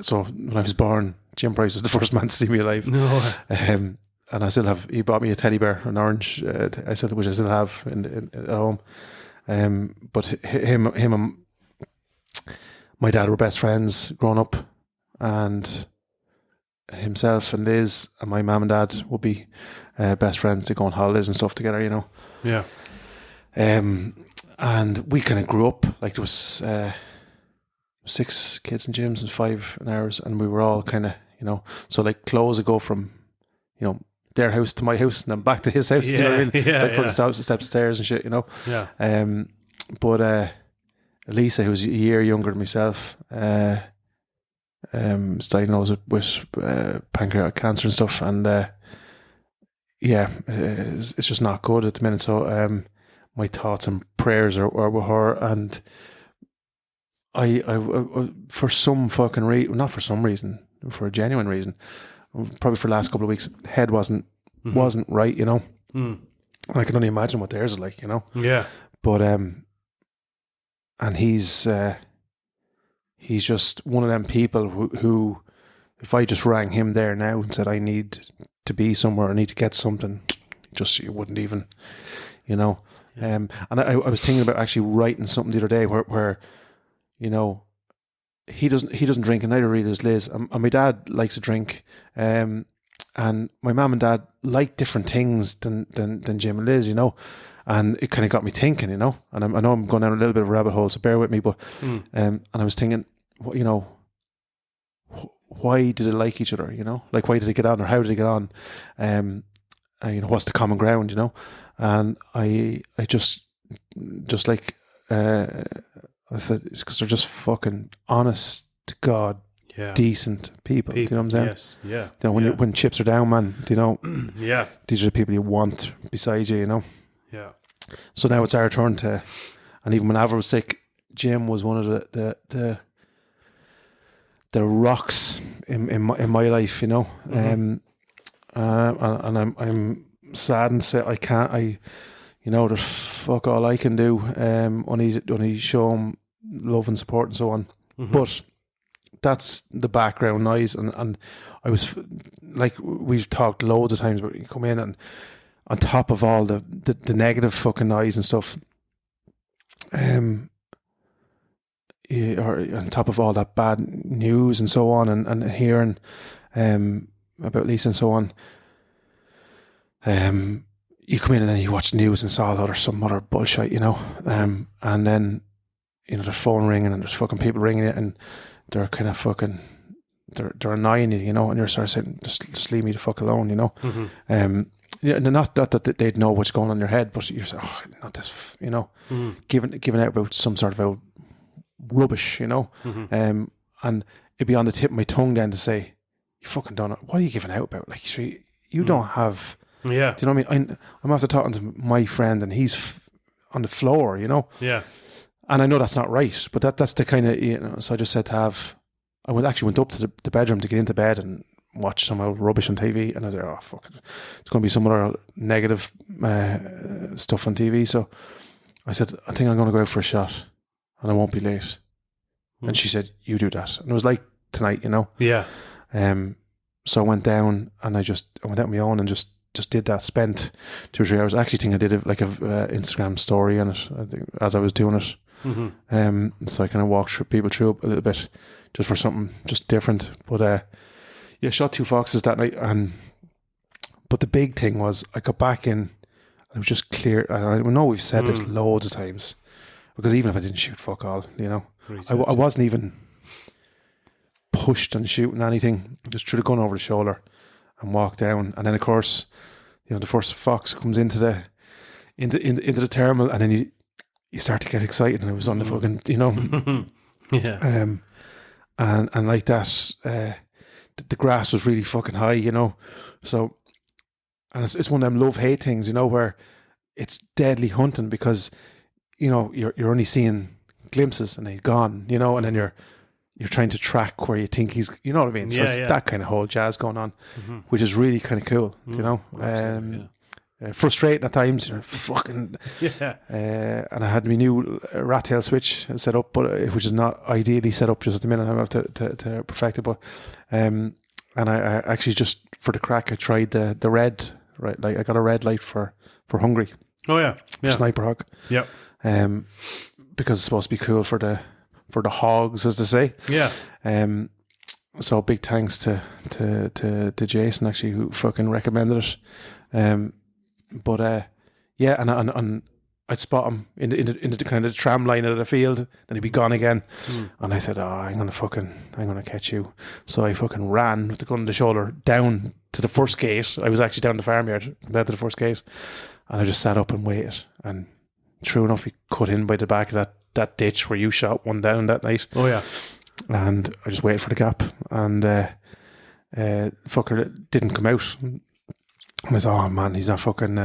So when I was born, Jim Price was the first man to see me alive. No. And I still have. He bought me a teddy bear, an orange. Which I still have at home. But him and my dad were best friends growing up, and himself and Liz and my mum and dad would be best friends to go on holidays and stuff together. You know. Yeah. And we kind of grew up like there was 6 kids in Jim's and 5 in ours, and we were all kind of, you know, so like clothes would go from, you know, their house to my house and then back to his house. Yeah, you know what I mean? yeah, like from the steps of stairs and shit, you know. Yeah. But Lisa, who was a year younger than myself, was diagnosed with pancreatic cancer and stuff, and it's just not good at the minute. So my thoughts and prayers are with her, and I for some fucking reason, not for some reason, for a genuine reason, probably for the last couple of weeks, head wasn't right, you know. And I can only imagine what theirs is like, you know. Yeah. But and he's just one of them people who if I just rang him there now and said I need to be somewhere, I need to get something, just you wouldn't even, you know. Yeah. And I was thinking about actually writing something the other day where you know, he doesn't drink, and neither really does Liz. And my dad likes to drink, and my mum and dad like different things than Jim and Liz, you know. And it kind of got me thinking, you know. And I know I'm going down a little bit of a rabbit hole, so bear with me. But and I was thinking, you know, why did they like each other? You know, like why did they get on, or how did they get on? And, you know, what's the common ground? You know, and I just like. I said it's because they're just fucking honest to God, decent people. Do you know what I'm saying? Yes, yeah. You know, when chips are down, man. Do you know? Yeah. These are the people you want beside you. You know. Yeah. So now it's our turn to, and even when Avril was sick, Jim was one of the rocks in my life. You know. And I'm saddened to say you know, there's fuck all I can do. Only show him love and support and so on. But that's the background noise, and I was like, we've talked loads of times about you come in and on top of all the negative fucking noise and stuff, or on top of all that bad news and so on, and hearing about Lisa and so on. You come in and then you watch the news and saw there's some other bullshit, you know, and then, you know, there's phone ringing and there's fucking people ringing it, and they're kind of fucking, they're annoying you, you know, and you're sort of saying, just leave me the fuck alone, you know. Yeah, and not that they'd know what's going on in your head, but you're saying, oh, not this, you know, giving out about some sort of rubbish, you know, and it'd be on the tip of my tongue then to say, you fucking don't know, what are you giving out about? Like, you don't have. Yeah. Do you know what I mean? I'm after talking to my friend and he's on the floor, you know? Yeah. And I know that's not right, but that's the kind of, you know, so I just said I went up to the bedroom to get into bed and watch some old rubbish on TV, and I was like, oh, fuck it. It's going to be some other negative stuff on TV. So I said, I think I'm going to go out for a shot and I won't be late. And she said, you do that. And it was like tonight, you know? Yeah. So I went down and I went out on my own and just did that, spent 2 or 3 hours. I actually think I did it like a Instagram story on it, I think, as I was doing it. So I kind of walked people through a little bit just for something just different. But shot 2 foxes that night. But the big thing was I got back in, I was just clear. I know we've said this loads of times, because even if I didn't shoot fuck all, you know, I wasn't even pushed on shooting anything, just threw the gun over the shoulder and walked down. And then of course, you know, the first fox comes into the terminal, and then you start to get excited, and I was on the fucking, you know, yeah. And like that, the grass was really fucking high, you know. So, and it's one of them love-hate things, you know, where it's deadly hunting, because you're only seeing glimpses and he's gone, and then you're trying to track where you think he's, you know what I mean? So it's that kind of whole jazz going on, which is really kind of cool, frustrating at times, fucking, and I had my new rat tail switch set up, but which is not ideally set up just at the minute. I have to perfect it, but and I actually just for the crack I tried the red, right? Like I got a red light for Hungry. Oh yeah, Sniper Hawk. Yeah. Because it's supposed to be cool for the hogs, as they say. Yeah. So big thanks to Jason actually, who fucking recommended it. But and I'd spot him in the kind of the tram line of the field, then he'd be gone again. And I said, I'm gonna catch you. So I fucking ran with the gun on the shoulder down to the first gate. I was actually down the farmyard, down to the first gate, and I just sat up and waited. And true enough, he cut in by the back of that ditch where you shot one down that night. Oh yeah. And I just waited for the gap, and fucker didn't come out. And I said, oh man, he's not fucking.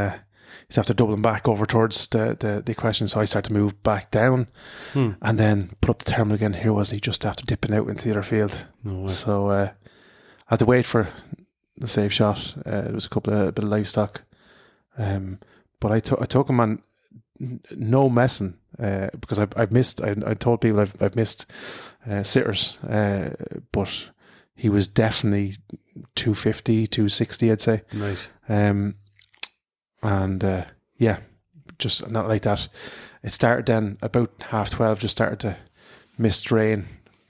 He's after doubling back over towards the equestrian. So I started to move back down, and then put up the terminal again. Here wasn't he just after dipping out into the other field? No way. So I had to wait for the safe shot. There was a bit of livestock, but I took him on no messing because I've missed. I told people I've missed sitters, but he was definitely 250, 260, I'd say. Nice. And just not like that. It started then about 12:30, just started to mist rain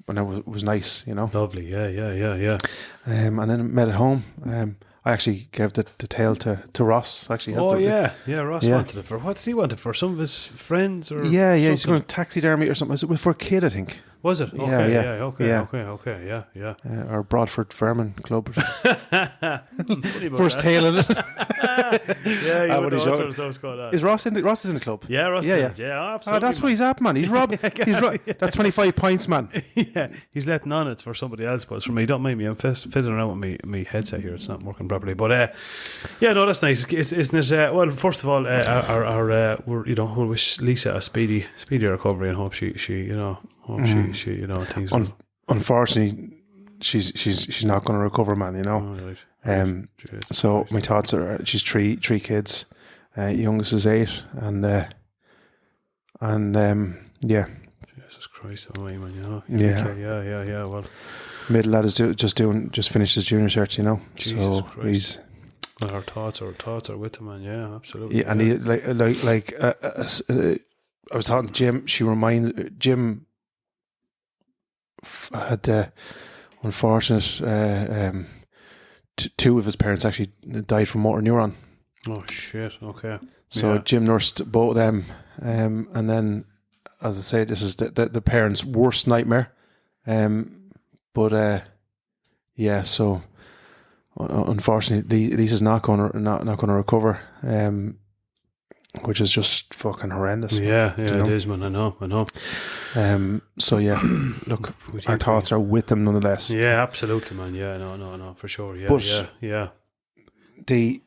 when it was nice, Lovely, yeah. And then met at home. I actually gave the tail to Ross. Actually, Ross wanted it for. What did he want it for? Some of his friends or yeah. Something? He's going to taxidermy or something. Was it for a kid? I think. Was it? Okay. Yeah. Or Broadford Vermin Club. First tail in it. Yeah, you would know what was called that. Is Ross in the club? Yeah, Ross. Yeah, absolutely. Oh, that's what he's at, man. He's robbed. That's 25 points, man. Yeah, he's letting on it's for somebody else, but it's for me. Don't mind me. I'm fiddling around with me headset here. It's not working properly. But that's nice. Isn't it? Well, first of all, we'll wish Lisa a speedy recovery and hope she things. Unfortunately, she's not going to recover, man. Oh, right. So my thoughts are she's three kids. Youngest is 8, and Jesus Christ, oh man, Yeah. Okay, yeah. Well, middle lad is just finished his junior cert, Jesus so Christ. he's. Well, our thoughts are with him, man. Yeah, absolutely. Yeah, and he I was talking to Jim. Jim had the unfortunate two of his parents actually died from motor neuron. Oh shit! Okay. So Jim nursed both of them, and then, as I say, this is the parents' worst nightmare. So unfortunately, Lisa's not going to recover. Which is just fucking horrendous. Yeah, it is, man. I know. So yeah, look, our thoughts are with them nonetheless. Yeah, absolutely, man. Yeah, no, for sure. Yeah, but yeah. The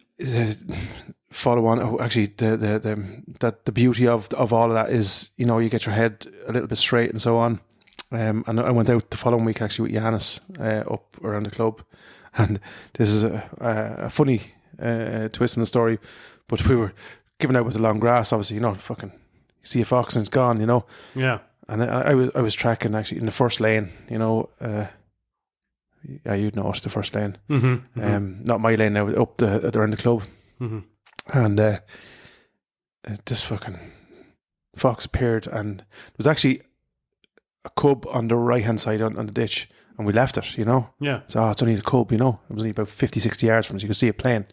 follow on. Actually, the beauty of all of that is, you get your head a little bit straight and so on. And I went out the following week actually with Giannis up around the club, and this is a funny twist in the story, but we were giving out with the long grass, obviously, fucking you see a fox and it's gone, Yeah. And I was tracking actually in the first lane, you'd know it's the first lane. Mm-hmm. Not my lane now, up around the club. Mm-hmm. And this fucking fox appeared, and there was actually a cub on the right hand side on the ditch, and we left it, Yeah. So it's only the cub, it was only about 50-60 yards from us, you could see it playing.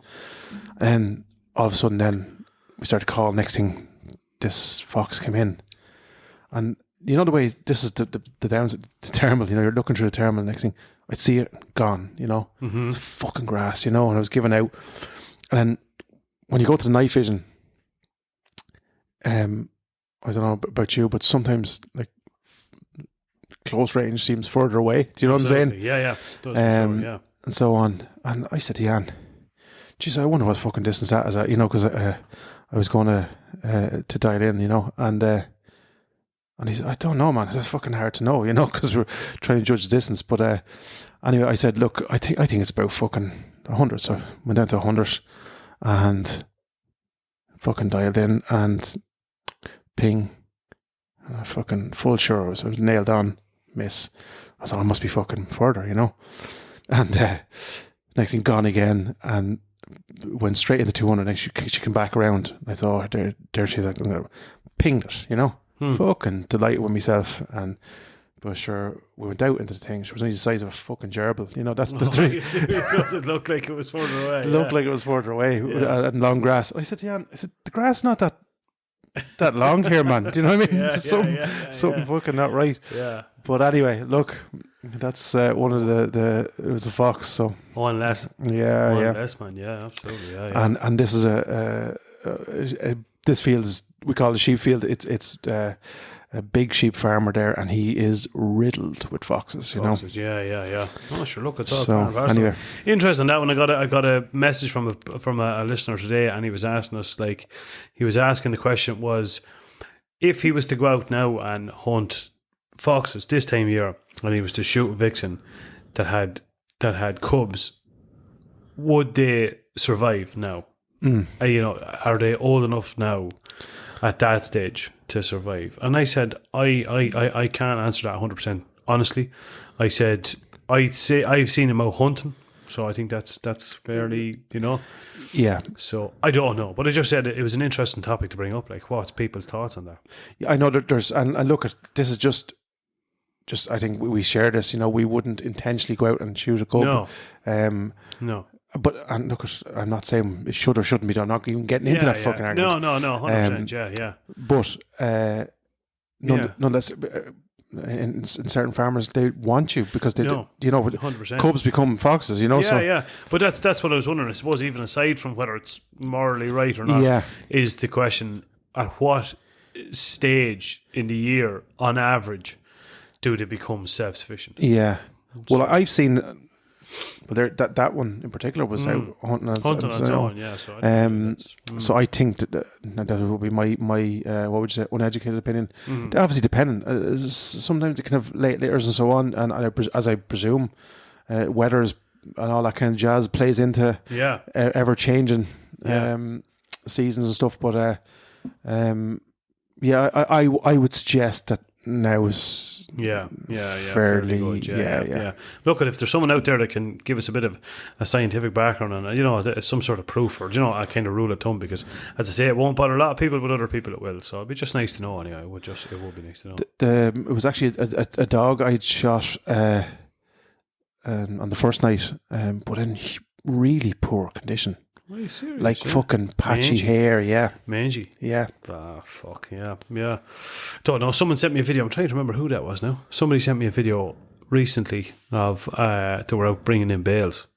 And all of a sudden then we started to call. Next thing, this fox came in, and the way this is the downs, the terminal. You're looking through the terminal. Next thing, I'd see it gone. Mm-hmm. It's fucking grass. And I was giving out. And then when you go to the night vision, I don't know about you, but sometimes like close range seems further away. Do you know what I'm saying? Yeah. Does, sure, yeah. And so on. And I said to Jan, geez, I wonder what fucking distance that is at, you know, because I was going to dial in, you know, and he said, I don't know, man, it's fucking hard to know, you know, because we're trying to judge the distance. But anyway, I said, look, I think it's about fucking 100. So I went down to 100 and fucking dialed in and ping, fucking full sure. I was nailed on, miss. I thought I must be fucking further, you know. And next thing, gone again, and went straight into 200. Next, she came back around. I thought, there she is. I'm gonna pinged it, you know. Fucking delighted with myself. But sure, we went out into the thing. She was only the size of a fucking gerbil, you know. That's the reason. It looked like it was further away. It looked like it was further away, and long grass. I said, Jan, the grass not that long here, man. Do you know what I mean? Something fucking not right. Yeah. But anyway, look, that's one of the. It was a fox, so one less. One less, man. Yeah, absolutely. Yeah. And this is this field is, we call it a sheep field. It's a big sheep farmer there, and he is riddled with foxes. You know. Yeah. Oh, sure. Look, it's all so anyway. Interesting that one. I got a message from a listener today, and he was asking us, like, he was asking, the question was, if he was to go out now and hunt foxes this time of year, and he was to shoot a vixen that had cubs, would they survive now? You know, are they old enough now at that stage to survive? And I said, I can't answer that 100% honestly. I said, I'd say I've seen him out hunting, so I think that's fairly, you know. Yeah. So I don't know, but I just said it was an interesting topic to bring up. Like, what's people's thoughts on that? Yeah, I know that there's, and look, at this is just I think we share this. You know, we wouldn't intentionally go out and shoot a cub. No. No. But and look, I'm not saying it should or shouldn't be done. I'm not even getting into that fucking argument. No, 100%. Yeah. But nonetheless, in certain farmers, they want you because they, you know, 100%. Cubs become foxes. You know, Yeah. But that's what I was wondering. I suppose even aside from whether it's morally right or not, is the question: at what stage in the year, on average, do they become self-sufficient? Yeah. Well, I've seen. But that one in particular was out hunting on its own. Yeah, so I think that would be my what would you say, uneducated opinion. Obviously, depending. Sometimes it can have late layers and so on, and as I presume, weathers and all that kind of jazz plays into ever changing seasons and stuff. But I would suggest that now is fairly good. Yeah. Look, if there's someone out there that can give us a bit of a scientific background on it, you know, some sort of proof, or, you know, a kind of rule of thumb, because as I say, it won't bother a lot of people, but other people it will. So it'd be just nice to know. Anyway, it would be nice to know. It was actually a dog I'd shot on the first night, but in really poor condition. Are you serious? Like fucking patchy hair, mangy. Yeah. Ah, fuck, yeah. Don't know. Someone sent me a video. I'm trying to remember who that was now. Somebody sent me a video recently of they were out bringing in bales,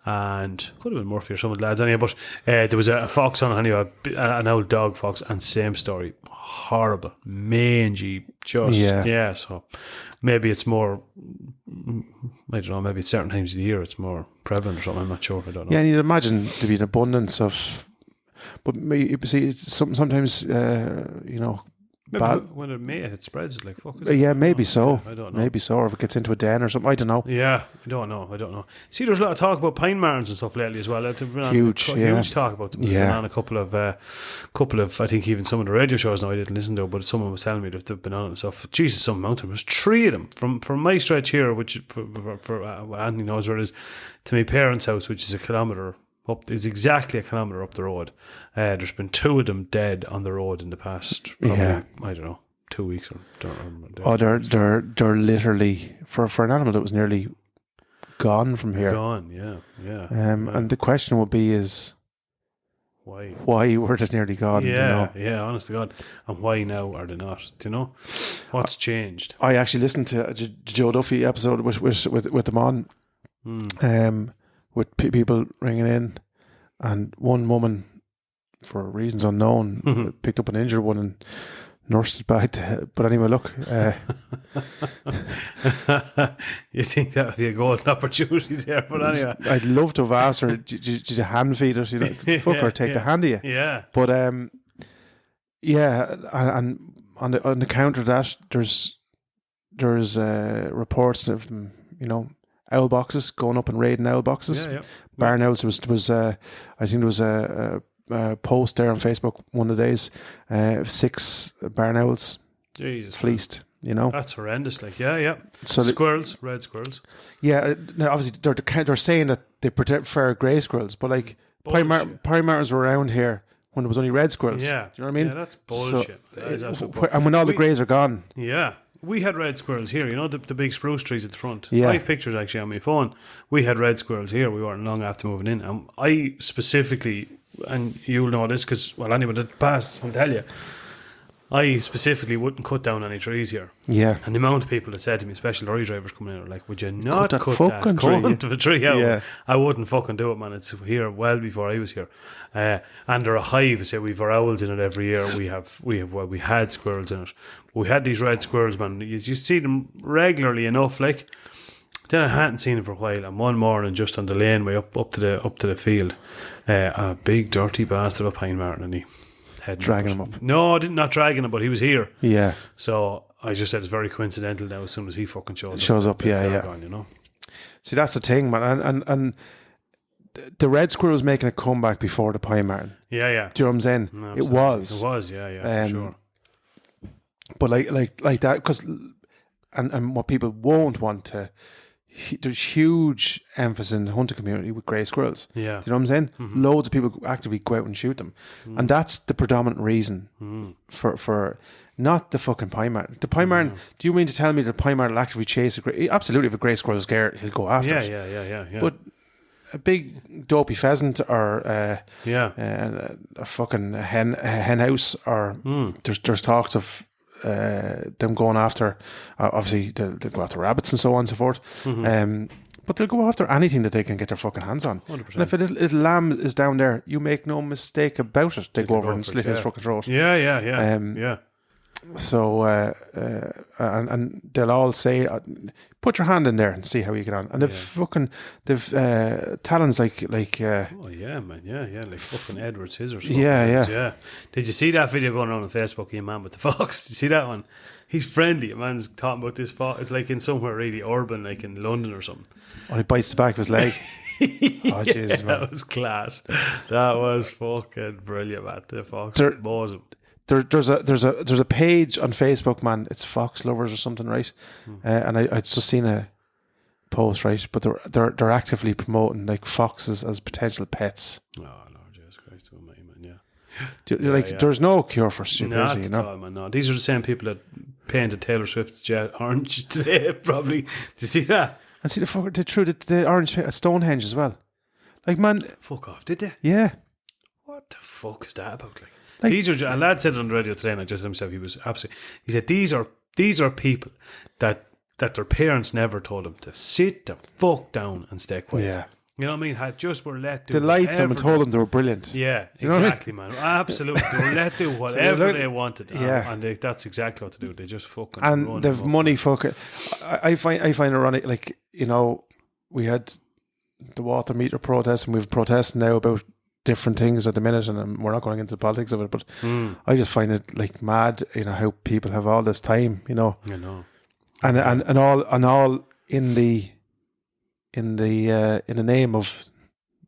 and could have been Murphy or some of the lads anyway. But there was a fox on anyway, an old dog fox, and same story. Horrible, mangy, just So maybe it's more. I don't know. Maybe at certain times of the year it's more prevalent or something. I'm not sure. I don't know. Yeah, and you'd imagine to be an abundance of, but you see, sometimes you know. When it mate, it spreads like fuck. Maybe so. I don't know. Maybe so, or if it gets into a den or something. I don't know. Yeah, I don't know. See, there's a lot of talk about pine marns and stuff lately as well. Huge talk about them. Yeah, on a couple of, I think even some of the radio shows now I didn't listen to, but someone was telling me that they've been on it and stuff. Jesus, some mountain. There's 3 of them from my stretch here, which for Anthony knows where it is, to my parents' house, which is a kilometre up. It's exactly a kilometre up the road. There's been 2 of them dead on the road in the past probably, I don't know, 2 weeks or don't remember. Oh, they're literally for an animal that was nearly gone from here. Gone, yeah. And the question would be is why were they nearly gone? Yeah, honest to God. And why now are they not? Do you know what's changed? I actually listened to a Joe Duffy episode with them on. With people ringing in, and one woman, for reasons unknown, picked up an injured one, and nursed it back to, but anyway, look. You think that would be a golden opportunity there, but anyway. I'd love to have asked her, did you hand feed her? Fuck her, take the hand of you. Yeah. But, yeah, and on the counter of that, there's reports of them, owl boxes, going up and raiding owl boxes. Yeah. Barn owls. I think there was a post there on Facebook one of the days, 6 barn owls Jesus, fleeced. That's horrendous. Yeah. So squirrels, red squirrels. Yeah, now obviously they're saying that they prefer grey squirrels, but like Prime Martins were around here when there was only red squirrels. Yeah, do you know what I mean? Yeah, that's bullshit. That is absolute bullshit. And when all the greys are gone. Yeah. We had red squirrels here, the big spruce trees at the front. Yeah. I have pictures actually on my phone. We had red squirrels here. We weren't long after moving in. And I specifically, and you'll know this because, anyone that passed will tell you, I specifically wouldn't cut down any trees here. Yeah. And the amount of people that said to me, especially lorry drivers coming in, are like, would you not cut that fucking tree into the tree out? Yeah. I wouldn't fucking do it, man. It's here well before I was here. And they're a hive. So we've our owls in it every year. We had squirrels in it. We had these red squirrels, man. You see them regularly enough, like. Then I hadn't seen them for a while, and one morning, just on the laneway up to the field, a big dirty bastard of a pine martin, and he dragging him up. No, not dragging him, but he was here. Yeah. So I just said it's very coincidental now. As soon as he fucking shows up, yeah. Gone, See, that's the thing, man, and the red squirrel was making a comeback before the pine martin. Yeah. Do you know what I'm saying? No, it was, yeah, for sure. But like that, because and what people won't want to. There's huge emphasis in the hunting community with grey squirrels. Yeah. Do you know what I'm saying? Mm-hmm. Loads of people actively go out and shoot them. And that's the predominant reason for not the fucking pine martin. The pine martin, do you mean to tell me that the pine martin will actively chase a grey? Absolutely, if a grey squirrel is scared, he'll go after it. Yeah. But a big dopey pheasant or a fucking hen house, or there's talks of them going after, obviously they'll go after rabbits and so on and so forth, but they'll go after anything that they can get their fucking hands on. 100%. And if a little lamb is down there, you make no mistake about it, they go over and slit his fucking throat. Yeah. So and they'll all say, put your hand in there and see how you get on. And they've talons like oh yeah, man, yeah, like fucking Edward Scissors. Yeah. Did you see that video going around on Facebook? A man with the fox. Did you see that one? He's friendly. A man's talking about this fox. It's like in somewhere really urban, like in London or something. Oh, he bites the back of his leg. Oh, Jesus, man. That was class. That was fucking brilliant, man. The fox bows him. There's a page on Facebook, man. It's Fox Lovers or something, right? And I just seen a post, right? But they're actively promoting like foxes as potential pets. Oh Lord Jesus Christ, oh my man, yeah. There's no cure for stupidity, you know. All, man, no. These are the same people that painted Taylor Swift's jet orange today. Probably. Did you see that? And see the orange at Stonehenge as well. Like, man, fuck off, did they? Yeah. What the fuck is that about? Like these are, a lad said it on the radio today, and I just himself, he was absolutely. He said these are people that their parents never told them to sit the fuck down and stay quiet. Yeah. You know what I mean? Just were let do. They lied to them and told them they were brilliant. Yeah, you know exactly, man. Absolutely, they were let do whatever they wanted. Yeah, and that's exactly what to do. They just fucking and they've money. Fucking, I find ironic. Like, you know, we had the water meter protest, and we've protested now about different things at the minute, and we're not going into the politics of it, but I just find it like mad, you know, how people have all this time, you know. I know. And all in the name of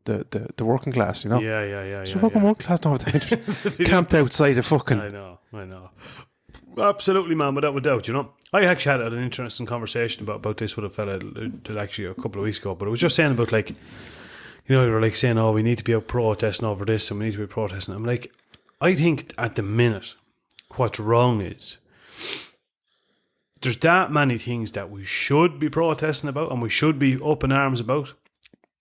the working class, you know. Yeah. So fucking working class don't have time to camped outside the fucking. I know. Absolutely, man, without doubt, you know. I actually had an interesting conversation about this with a fella actually a couple of weeks ago, but I was just saying about, like, you know, they were like saying, oh, we need to be out protesting over this and we need to be protesting. I'm like, I think at the minute what's wrong is there's that many things that we should be protesting about and we should be up in arms about.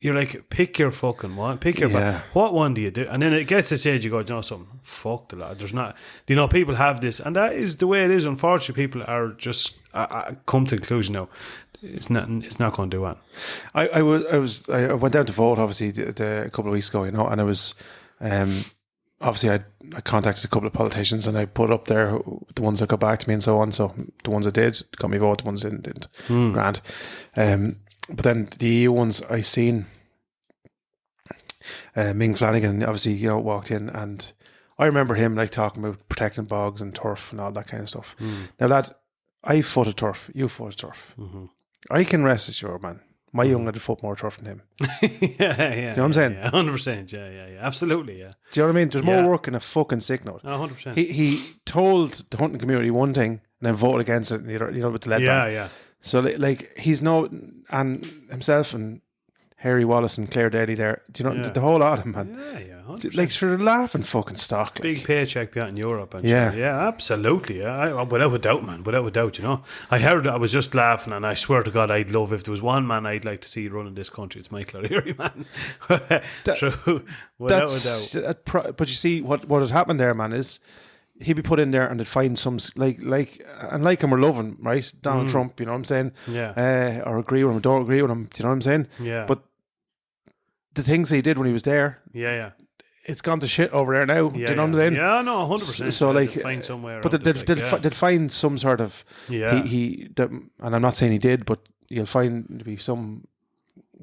You're like, pick your fucking one. Pick your one. What one do you do? And then it gets to the stage you go, you know something, fuck the lad. There's not, you know, people have this, and that is the way it is. Unfortunately, people are just come to the conclusion now. It's not going to do that. I went down to vote obviously a couple of weeks ago, you know, and I was obviously I contacted a couple of politicians and I put up there the ones that got back to me and so on. So the ones that did got me vote, the ones that didn't. Grand. But then the EU ones I seen, Ming Flanagan obviously, walked in, and I remember him like talking about protecting bogs and turf and all that kind of stuff. Now, lad, I footed turf, you footed turf. I can rest assured, man, my young had foot more turf than him. yeah. Do you know what I'm saying? 100%. Yeah. Absolutely. Yeah. Do you know what I mean? There's more work in a fucking sick note. 100%. He told the hunting community one thing and then voted against it. With the lead ban. Yeah. So like he's and himself and Harry Wallace and Claire Daly there. Do you know the whole lot of them, man? Yeah. 100%. Like sort of laughing fucking stock. Like. Big paycheck beyond in Europe. And yeah. Sure. Yeah, absolutely. Yeah. Without a doubt, man. Without a doubt, I heard it, I was just laughing, and I swear to God, I'd love, if there was one man I'd like to see running this country, it's Michael O'Leary, man. True. Without a doubt. But you see, what had happened there, man, is he'd be put in there and they'd find some, like him or love him, right? Donald Trump, you know what I'm saying? Yeah. Or agree with him or don't agree with him, do you know what I'm saying? Yeah. But the things he did when he was there, it's gone to shit over there now. Do you know what I'm saying? Yeah, no, 100%. So like, find somewhere. But they'd find some sort of. Yeah. And I'm not saying he did, but you'll find to be some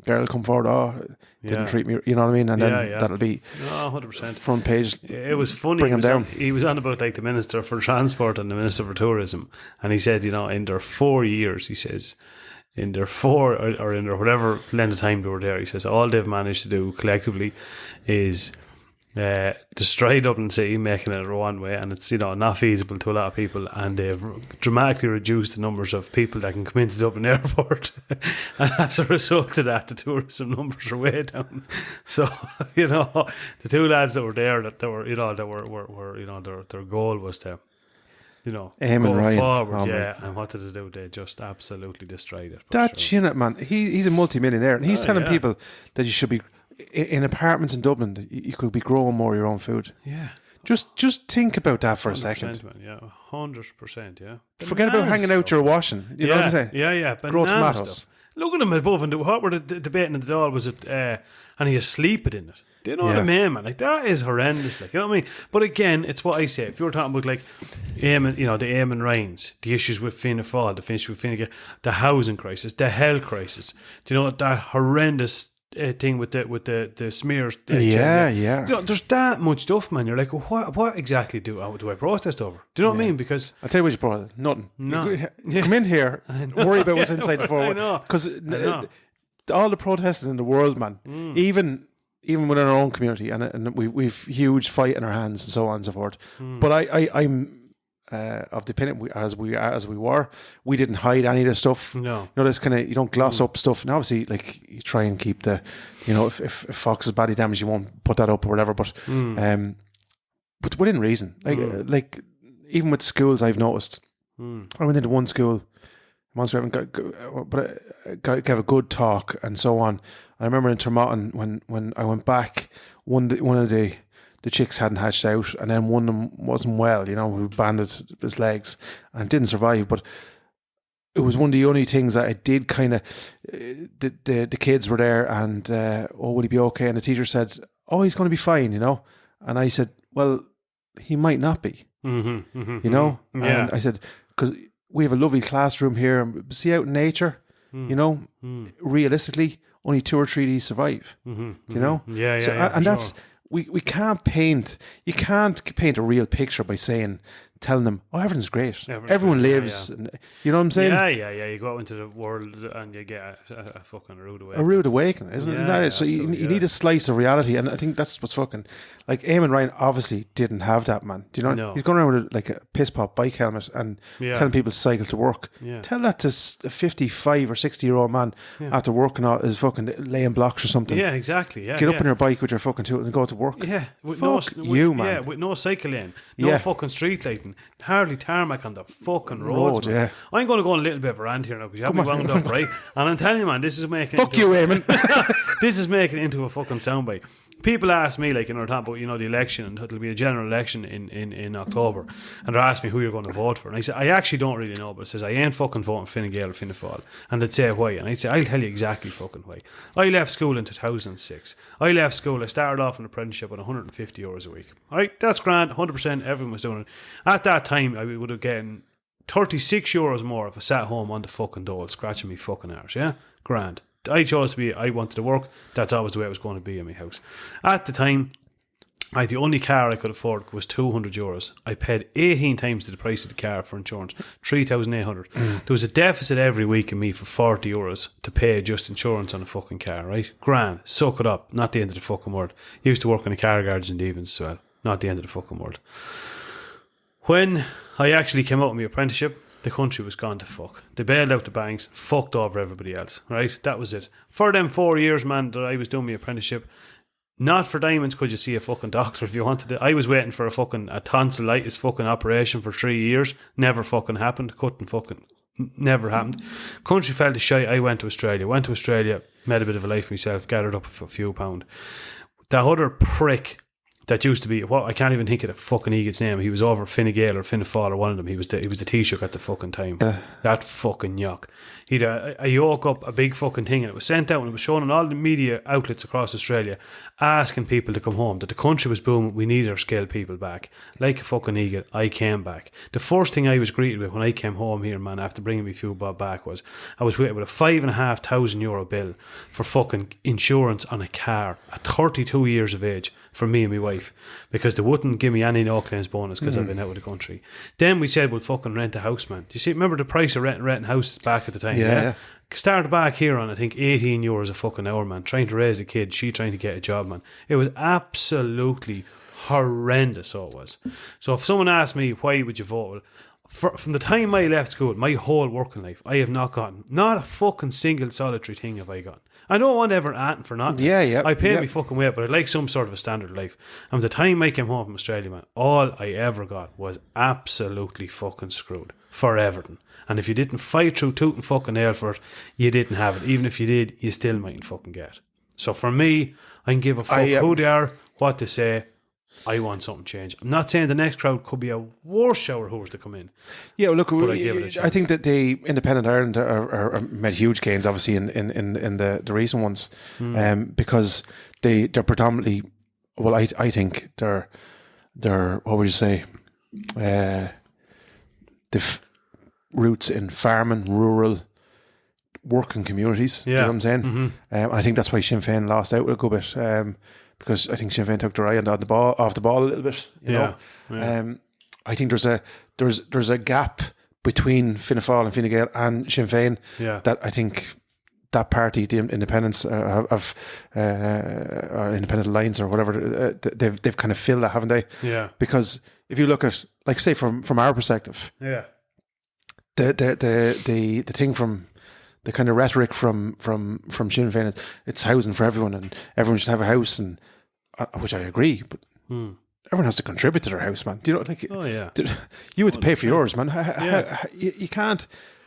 girl come forward. Didn't treat me. You know what I mean? And then that'll be 100% front page. It was funny. Bring him down. He was on about like the Minister for Transport and the Minister for Tourism, and he said, in their 4 years, he says, in their 4 or in their whatever length of time they were there, he says all they've managed to do collectively is destroy Dublin City, making it a one way, and it's not feasible to a lot of people, and they've dramatically reduced the numbers of people that can come into Dublin Airport, and as a result of that, the tourism numbers are way down. So the two lads that were there, their goal was to go forward, and what did they do? They just absolutely destroyed it. That unit, man, he's a multi-millionaire, and he's telling people that you should be in apartments in Dublin, that you could be growing more of your own food. Yeah. Just think about that for a second. Man, yeah, 100%, yeah. Forget about hanging out your washing. You know what I'm saying? Yeah. Grow tomatoes. Stuff. Look at him above, and what were they debating at the door? Was it, and he was sleeping in it. Do you know what I mean, man? Like, that is horrendous. Like, you know what I mean? But again, it's what I say. If you're talking about like the Eamon Ryan's, the issues with Fianna Fáil, the issues with Fine Gael, the housing crisis, the health crisis, do you know that horrendous thing with the smears? Yeah. There's that much stuff, man. You're like, what exactly do I protest over? Do you know what I mean? Because I'll tell you what you protest. Nothing. No. Come in here. Worry about what's inside the forward. I know. Because all the protesting in the world, man, even within our own community, and we've huge fight in our hands and so on and so forth. But I'm of the opinion, as we were, we didn't hide any of the stuff. No, this kind of, you don't gloss up stuff. And obviously, like, you try and keep the, if Fox is badly damaged, you won't put that up or whatever. But within reason, like even with schools, I've noticed. I went into one school, Monster gave a good talk and so on. I remember in Termotton when I went back, one of the chicks hadn't hatched out, and then one of them wasn't well, who banded his legs and didn't survive. But it was one of the only things that I did kind of, the kids were there and, will he be okay? And the teacher said, he's going to be fine, And I said, well, he might not be, And I said, because we have a lovely classroom here, and see out in nature, realistically, only 2 or 3 of these survive, Yeah, so, and that's, sure. We can't paint. You can't paint a real picture by telling them, everything's great. Everyone lives. Yeah. And, you know what I'm saying? Yeah. You go out into the world and you get a fucking rude awakening. A rude awakening, isn't it? That is. So you need a slice of reality, and I think that's what's fucking, like, Eamon Ryan obviously didn't have that, man. Do you know? No. He's going around with like a piss pop bike helmet and telling people to cycle to work. Yeah. Tell that to a 55 or 60-year-old man after working out his fucking laying blocks or something. Yeah, exactly. Yeah, get up on your bike with your fucking tool and go to work. Yeah, man. Yeah, with no cycle lane, no fucking street light, concreting, hardly tarmac on the fucking roads, man. I'm going to go on a little bit of a rant here now because you have me wound up, right? And I'm telling you, man, this is making Fuck you, Eamon. This is making it into a fucking soundbite. People ask me, like, talking about, the election, and there'll be a general election in October, and they're asking me who you're going to vote for. And I say, I actually don't really know, but it says, I ain't fucking voting Fine Gael or Fianna Fáil. And they'd say, why? And I'd say, I'll tell you exactly fucking why. I left school in 2006. I left school, I started off an apprenticeship on €150 a week. Alright, that's grand, 100%, everyone was doing it. At that time, I would have gotten €36 more if I sat home on the fucking dole, scratching me fucking arse, yeah? Grand. I wanted to work. That's always the way it was going to be in my house. At the time, the only car I could afford was €200. I paid 18 times the price of the car for insurance, 3,800. There was a deficit every week in me for €40 to pay just insurance on a fucking car, right? Grand. Suck it up. Not the end of the fucking world. Used to work in a car garage in Devons as well. Not the end of the fucking world. When I actually came out of my apprenticeship, the country was gone to fuck. They bailed out the banks, fucked over everybody else, right? That was it. For them 4 years, man, that I was doing my apprenticeship, not for diamonds could you see a fucking doctor if you wanted it. I was waiting for a tonsillitis fucking operation for 3 years. Never fucking happened. Never happened. Country fell to shite. I went to Australia. Made a bit of a life myself. Gathered up a few pound. That other prick that used to be, I can't even think of the fucking idiot's name. He was over Fine Gael or Fianna Fáil or one of them. He was the Taoiseach at the fucking time. That fucking yuck. He'd a yoke up a big fucking thing, and it was sent out and it was shown on all the media outlets across Australia, asking people to come home, that the country was booming, we needed our skilled people back. Like a fucking idiot, I came back. The first thing I was greeted with when I came home here, man, after bringing me a few bob back, was I was with a €5,500 bill for fucking insurance on a car at 32 years of age for me and my wife, because they wouldn't give me any no-claims bonus because I've been out of the country. Then we said we'll fucking rent a house, man. Do you see? Remember the price of renting houses back at the time? Yeah. Started back here on, I think, €18 a fucking hour, man. Trying to raise a kid, she trying to get a job, man. It was absolutely horrendous, so it was. So if someone asked me, why would you vote? From the time I left school, my whole working life, I have not gotten, not a fucking single solitary thing have I gotten. I don't want ever anything for nothing. Yeah. I pay me fucking way, but I'd like some sort of a standard of life. And the time I came home from Australia, man, all I ever got was absolutely fucking screwed for everything. And if you didn't fight through tooth and fucking nail for it, you didn't have it. Even if you did, you still mightn't fucking get it. So for me, I can give a fuck who they are, what they say. I want something changed. I'm not saying the next crowd could be a worse shower hoovers to come in. Yeah, well, look, I think that the Independent Ireland are made huge gains, obviously, in the recent ones, because they're predominantly. Well, I think they're what would you say? The roots in farming, rural, working communities. Yeah. You know what I'm saying? Mm-hmm. I think that's why Sinn Féin lost out a good bit. Because I think Sinn Féin took their eye off the ball a little bit. You know? I think there's a gap between Fianna Fáil and Fine Gael and Sinn Féin that I think that party, the Independents or Independent Alliance or whatever, they've kind of filled that, haven't they? Yeah. Because if you look at, like, say from our perspective, the thing from the kind of rhetoric from Sinn Féin is it's housing for everyone and everyone should have a house, and which I agree, but everyone has to contribute to their house, man. Do you know, like, you have to pay for yours, man. You can't,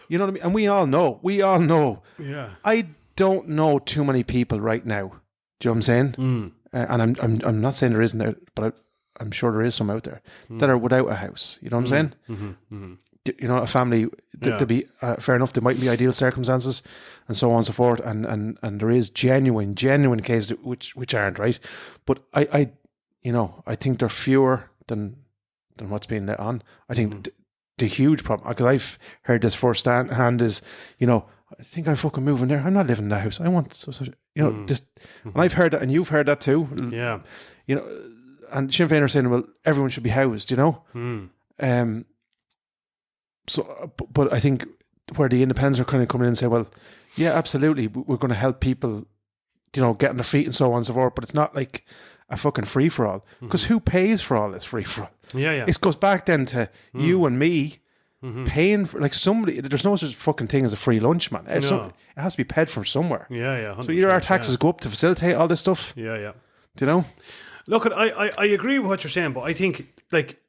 you know what I mean? And we all know. Yeah. I don't know too many people right now. Do you know what I'm saying? And I'm not saying there isn't, but I'm sure there is some out there that are without a house. You know what I'm saying? Mm-hmm. You know, a family, to be fair enough, there might be ideal circumstances and so on and so forth, and there is genuine cases which aren't, right. But I think they're fewer than what's being let on. I think the huge problem, because I've heard this firsthand, is, you know, I think I'm fucking moving there. I'm not living in that house. I want such, you know, just. And I've heard that, and you've heard that too. Yeah. You know, and Sinn Féin are saying, well, everyone should be housed. You know. So, but I think where the independents are kind of coming in and say, well, yeah, absolutely, we're going to help people, you know, get on their feet and so on and so forth. But it's not like a fucking free for all, because who pays for all this free for all? Yeah. It goes back then to you and me paying for, like, somebody. There's no such fucking thing as a free lunch, man. It has to be paid from somewhere. Yeah. So either our taxes go up to facilitate all this stuff. Yeah. Do you know? Look, I agree with what you're saying, but I think, like,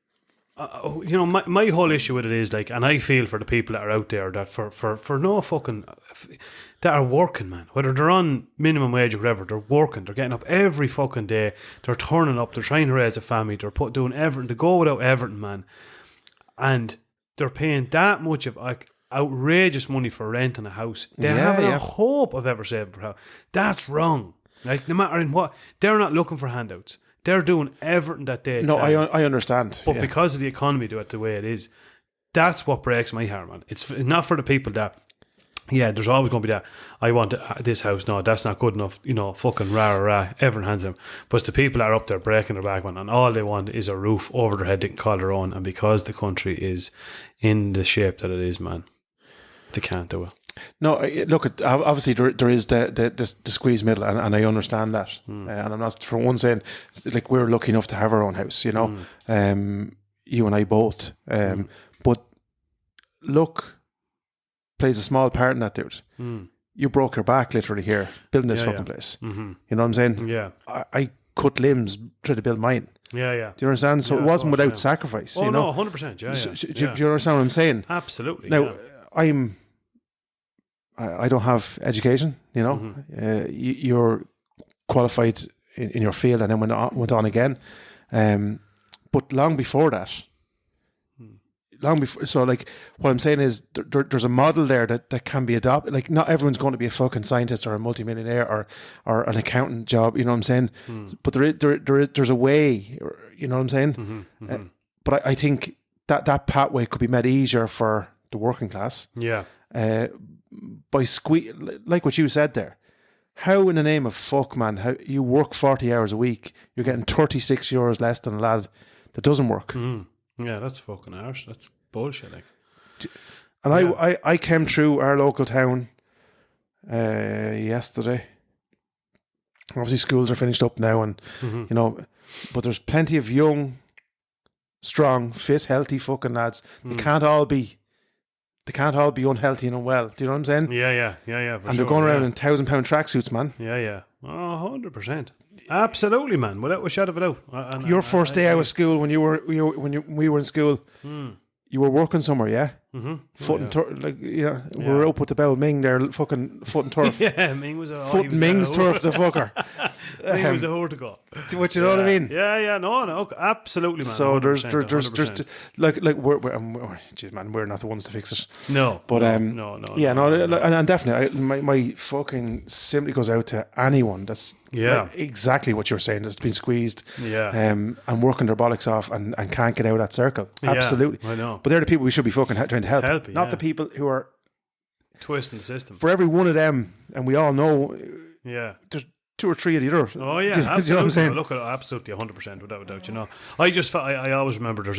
my whole issue with it is like, and I feel for the people that are out there that for no fucking, that are working, man. Whether they're on minimum wage or whatever, they're working. They're getting up every fucking day. They're turning up. They're trying to raise a family. They're doing everything. They go without everything, man. And they're paying that much of like outrageous money for renting a house. They haven't a hope of ever saving for a house. That's wrong. Like, no matter in what, they're not looking for handouts. They're doing everything that they can. I understand. But because of the economy do it the way it is, that's what breaks my heart, man. It's not for the people that, there's always going to be that, I want this house, no, that's not good enough, fucking rah, everyone hands them. But it's the people that are up there breaking their back, man, and all they want is a roof over their head they can call their own. And because the country is in the shape that it is, man, they can't do it. No, look, obviously there is the squeeze middle, and I understand that. And I'm not for one saying, like, we're lucky enough to have our own house, you and I both. But luck plays a small part in that, dude. You broke your back literally here building this fucking place. Mm-hmm. You know what I'm saying? Yeah. I cut limbs trying to build mine. Yeah, yeah. Do you understand? So it wasn't without sacrifice. Oh, you know? No, 100%. Yeah, so, do you understand what I'm saying? Absolutely. Now, I don't have education, you're qualified in your field and then went on again. But long before that, so like what I'm saying is there's a model there that can be adopted. Like, not everyone's going to be a fucking scientist or a multimillionaire or an accountant job, you know what I'm saying? But there's a way, you know what I'm saying? But I think that pathway could be made easier for the working class. Yeah. By like what you said there, how in the name of fuck, man, how you work 40 hours a week, you're getting 36 euros less than a lad that doesn't work. Yeah, that's fucking arse. That's bullshit. Like, and I came through our local town yesterday. Obviously, schools are finished up now, and but there's plenty of young, strong, fit, healthy fucking lads. They can't all be unhealthy and unwell. Do you know what I'm saying? Yeah. And they're going around in £1,000 tracksuits, man. Yeah. Oh, 100%. Absolutely, man. Without a shadow of a doubt. Your first day out of school when we were in school, you were working somewhere, yeah. We were up with the Bell Ming there, fucking foot and turf. Yeah, Ming was Ming's turf, the fucker. Ming was a whore to go. What you know what I mean? Yeah. No, absolutely, man. So there's like we're not the ones to fix it. No, but no. Yeah, and definitely, my fucking sympathy goes out to anyone that's exactly what you're saying, that's been squeezed, and working their bollocks off and can't get out of that circle. Absolutely, I know. But they're the people we should be fucking trying to help, not the people who are twisting the system. For every one of them, and we all know, there's 2 or 3 of the other. Oh yeah, absolutely. You know what I'm saying? Look, absolutely, 100%, without a doubt. I always remember there's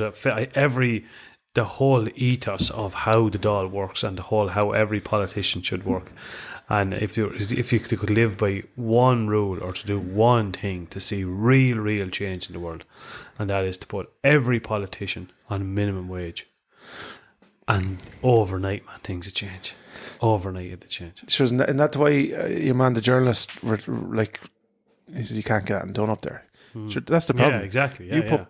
the whole ethos of how the doll works and the whole how every politician should work. And if you could live by one rule or to do one thing to see real change in the world, and that is to put every politician on minimum wage. And overnight, man, things will change. Overnight, it'll change. Sure, and that's why your man, the journalist, he said you can't get that done up there. Sure, that's the problem. Yeah, exactly. You put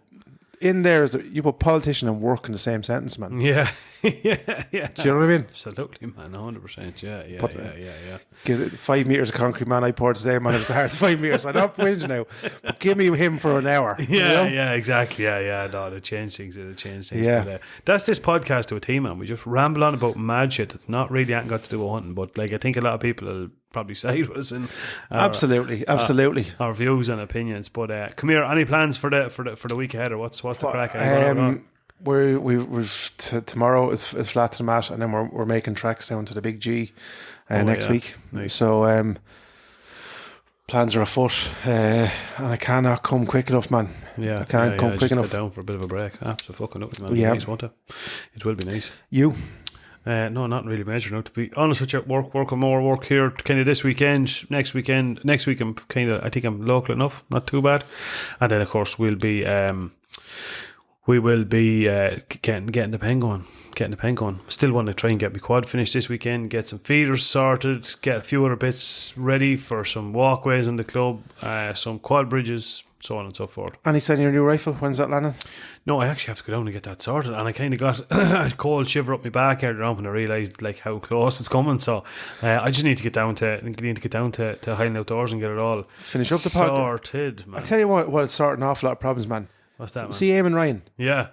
in there, you put politician and work in the same sentence, man. Yeah. Do you know what I mean? Absolutely, man. 100%. Yeah. Give it 5 meters of concrete, man. I poured today, man. It was the hardest 5 meters. I'm not whinge now, but give me him for an hour. Yeah, exactly. Yeah. No, it'll change things. Yeah. But, that's this podcast to a team, man. We just ramble on about mad shit that's not really ain't got to do with hunting, but like I think a lot of people will probably side with us in absolutely our views and opinions. But come here, any plans for the week ahead, or what's the crack? We've tomorrow is flat to the mat, and then we're making tracks down to the Big G next week. Nice. So plans are afoot, and I cannot come quick enough, man. Yeah, I can't come quick enough. Get down for a bit of a break. Absolutely, man. Nice, won't it? It will be nice. You? No, not really major. No, to be honest with you, working more work here kind of this weekend. Next week I'm I think I'm local enough, not too bad. And then of course we'll we will be getting the pen going. Still want to try and get my quad finished this weekend, get some feeders sorted, get a few other bits ready for some walkways in the club, some quad bridges, so on and so forth. And he said your new rifle, when's that landing? No, I actually have to go down and get that sorted, and I kind of got a cold shiver up my back earlier on when I realised like how close it's coming. So I just need to get down to Highland Outdoors and get it all Finish up the sorted, man. I tell you what, it's sorting off a lot of problems, man. What's that, man? See Eamon Ryan? Yeah.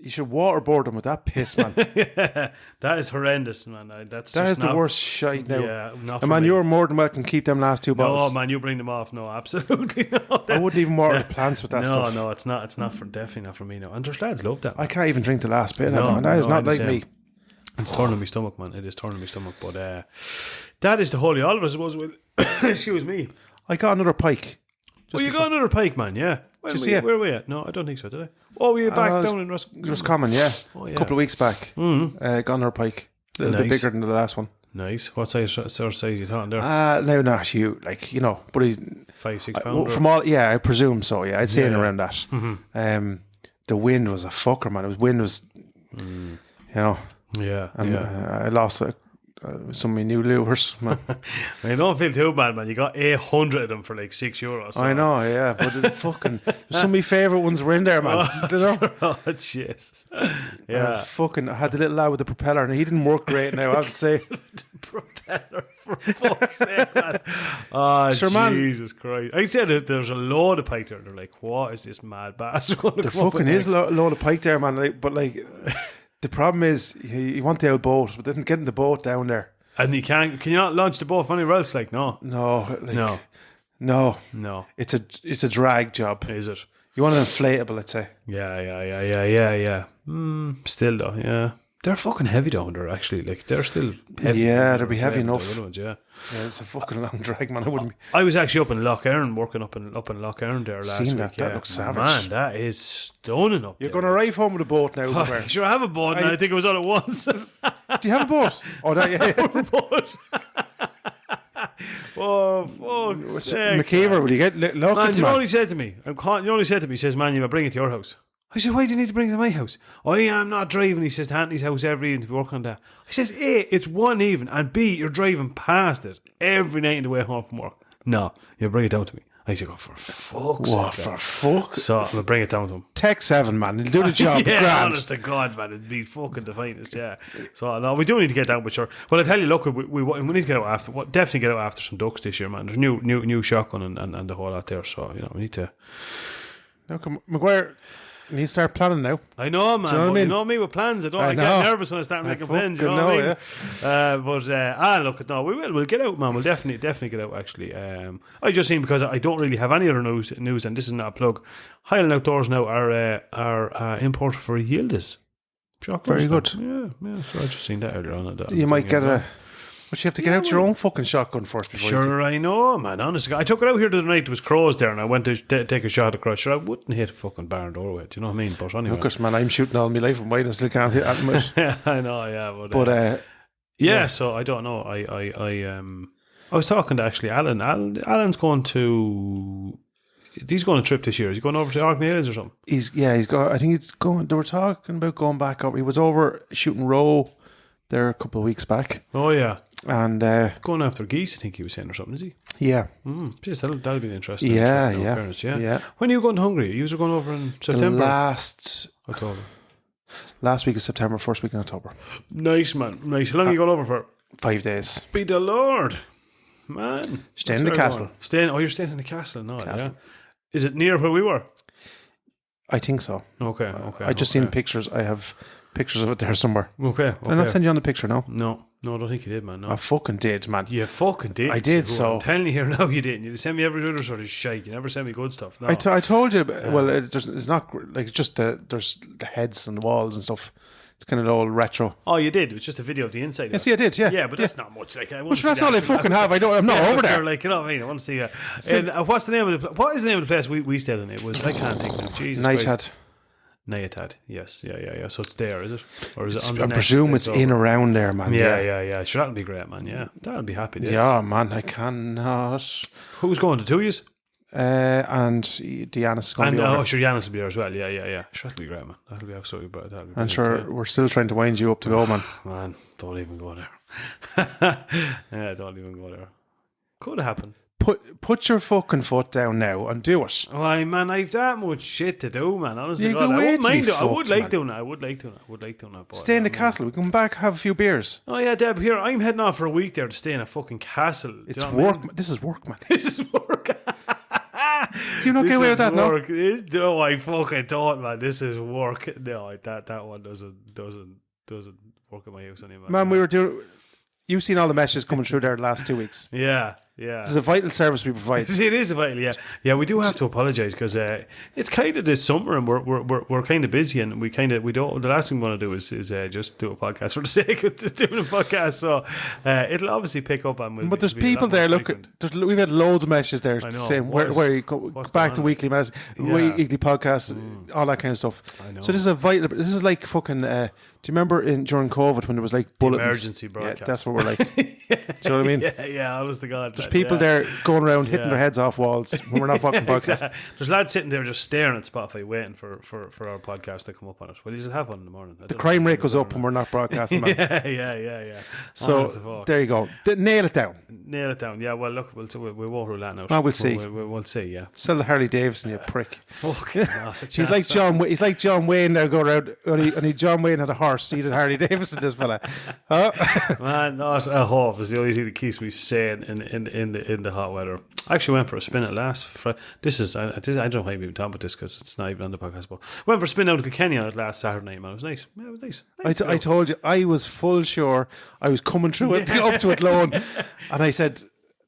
You should waterboard them with that piss, man. Yeah, that is horrendous, man. That is the worst shite now. Yeah, not and man, me. you're more than welcome to keep them last 2 bottles. No, man, you bring them off. No, absolutely not. I wouldn't even water the plants with that stuff. No, it's not. It's not for definitely not for me. No, and there's lads love that. I can't even drink the last bit of that, man. That is not like me. It's turning my stomach, man. It is turning my stomach. But that is the holy all of us, I suppose. With excuse me. I got another pike. You got another pike, man. Yeah. Where are we at? No, I don't think so. Did I? Oh, we were back down in Roscommon, yeah. Oh, yeah. A couple of weeks back. Got another pike. A little bit bigger than the last one. Nice. What size you talking there? No, not huge. Like, you know, but he's 5-6 pounds. From all, yeah, I presume so. Yeah, I'd say in around that. Mm-hmm. The wind was a fucker, man. You know. Yeah. And I lost some of my new lures, man. You don't feel too bad, man. You got 800 of them for like €6. So. I know, yeah, but some of my favourite ones were in there, man. Oh, jeez. Yeah. I had the little lad with the propeller, and he didn't work great now, I have to say. The propeller, for fuck's sake, man. Oh, sure, Jesus Christ. I said there's a load of pike there. They're like, what is this mad bastard going to come up with? There fucking is a load of pike there, man. But the problem is, you want the old boat, but then getting the boat down there. And you can you not launch the boat from anywhere else? Like, no. It's a drag job. Is it? You want an inflatable, let's say. Yeah. Still though, yeah. They're fucking heavy down there, actually. Like, they're still heavy. Yeah, they'll be heavy enough. Yeah, it's a fucking long drag, man. I was actually up in Lough Erne, working up in Lough Erne there last week. That looks savage. Man, that is stunning up You're going to arrive home with a boat now. Sure, I have a boat, and I think it was on it once. Do you have a boat? Oh, that, yeah. I have a boat. Oh, fuck's sake. McKeever, will you get lucky? Man, you know what he said to me? He says, man, you bring it to your house. I said, why do you need to bring it to my house? Oh, yeah, I'm not driving. He says to Anthony's house every evening to work on that. He says, A, it's one evening, and B, you're driving past it every night on the way home from work. No, you bring it down to me. I said, for fuck's sake. What, for fuck's So I'm going to bring it down to him. Tech 7, man. He'll do the job. Yeah, grand. honest to God, man. It'd be fucking the finest, yeah. So, no, we do need to get down, but sure. Well, I tell you, look, we need to get out after, definitely get out after some ducks this year, man. There's new shotgun and the whole lot there, so, you know, we need to. Look, McGuire, you need to start planning now. I know, man. You know me with plans. I get nervous when I start making plans. You know what I mean? Yeah. Look, no, we'll get out, man. We'll definitely get out. Actually, I just seen, because I don't really have any other news, and this is not a plug. Highland Outdoors now are importer for Yildiz. Very good. Yeah. So I just seen that earlier on. You might get a. But you have to get out your own fucking shotgun first. Sure, I know, man. Honestly, I took it out here the other night. There was crows there, and I went to take a shot across. Sure, I wouldn't hit a fucking barn door with it. Do you know what I mean? But anyway, Lucas, man, I'm shooting all my life and wide and still can't hit that much. Yeah, I know. Yeah, but So I don't know. I was talking to actually Alan. Alan's going to. He's going on a trip this year. Is he going over to Orkney Hills or something? He's going. I think he's going. They were talking about going back over. He was over shooting roe there a couple of weeks back. Oh yeah. And going after geese, I think he was saying, or something, is he? Yeah. Just that'll be interesting. Yeah. When are you going to Hungary? You were going over in September? October. Last week of September, first week in October. Nice, man. Nice. How long are you going over for? 5 days. Be the Lord. Man. Staying in the castle. You're staying in the castle now. Yeah. Is it near where we were? I think so. Okay. I just seen pictures. I have pictures of it there somewhere. Okay. Did I not send you on the picture, no? No, I don't think you did, man. No. I fucking did, man. You fucking did. I did, so. I'm telling you here now, you didn't. You send me every other sort of shite. You never send me good stuff. No. I told you, well, it's not, like, just there's the heads and the walls and stuff. It's kind of all retro. Oh, you did? It was just a video of the inside. Yes, I did, yeah. Yeah, but that's not much. Like, that's all I fucking have. I'm not over there. Like, you know what I mean? I want to see and what is the name of the place we stayed in? It was, I can't think of it. Jesus Christ. Nayatad, yes, yeah. So it's there, is it? Or is it on the I presume it's in around there, man. Yeah. Sure, that'll be great, man. Yeah, that'll be happy days. Yeah, man, I cannot. Who's going to 2 years? and Deanna's going to be over. Sure, Yanis will be there as well. Yeah. Sure, that'll be great, man. That'll be absolutely brilliant. That'll be And brilliant, sure, we're still trying to wind you up to go, man. Man, don't even go there. Yeah, don't even go there. Could happen. Put your fucking foot down now and do it. Why, man, I've that much shit to do, man. Honestly, You God, go I way wouldn't to be mind it. I would fucked, like man. doing it. I would like doing it. But Stay in the castle. We come back, have a few beers. Oh yeah, Deb. Here, I'm heading off for a week there to stay in a fucking castle. Do It's you know what I work. mean? This is work, man. This is work. Do you not get away with that, no? work. No, I fucking don't, man. This is work. No, that one doesn't work at my house anymore. Man, we were doing... You've seen all the messages coming through there the last 2 weeks. Yeah. This is a vital service we provide. It is vital, yeah. Yeah, we do have to apologise because it's kind of this summer and we're kind of busy and we don't. The last thing we want to do is just do a podcast for the sake of just doing a podcast. So it'll obviously pick up and But there's people there. Look, we've had loads of messages there saying where you go back to weekly messages, weekly podcasts, all that kind of stuff. I know. So this is a vital. This is like fucking. Do you remember during COVID when there was like bulletins? Emergency broadcast. Yeah, that's what we're like. Do you know what I mean? Yeah. Honest to God, There's people there going around hitting their heads off walls when we're not fucking podcasting. Exactly. There's lads sitting there just staring at Spotify waiting for our podcast to come up on it. Well, you'll have one in the morning. The crime rate goes up when we're not broadcasting, man. Yeah. So there you go. Nail it down. Yeah, well, look, we won't rule that out. Well, we'll see. We'll see, yeah. Sell the Harley Davidson, you prick. Fuck. He's like John. He's like John Wayne now. Go around. Only John Wayne had a horse. He did Harley Davidson. This fella. Man, not a hope is the only thing that keeps me sane in the hot weather. I actually went for a spin at last Friday. I don't know why I'm even talking about this because it's not even on the podcast. But went for a spin out to Kilkenny on it last Saturday night, man. It was nice. Yeah, it was nice. I told you I was full sure I was coming through it up to it alone, and I said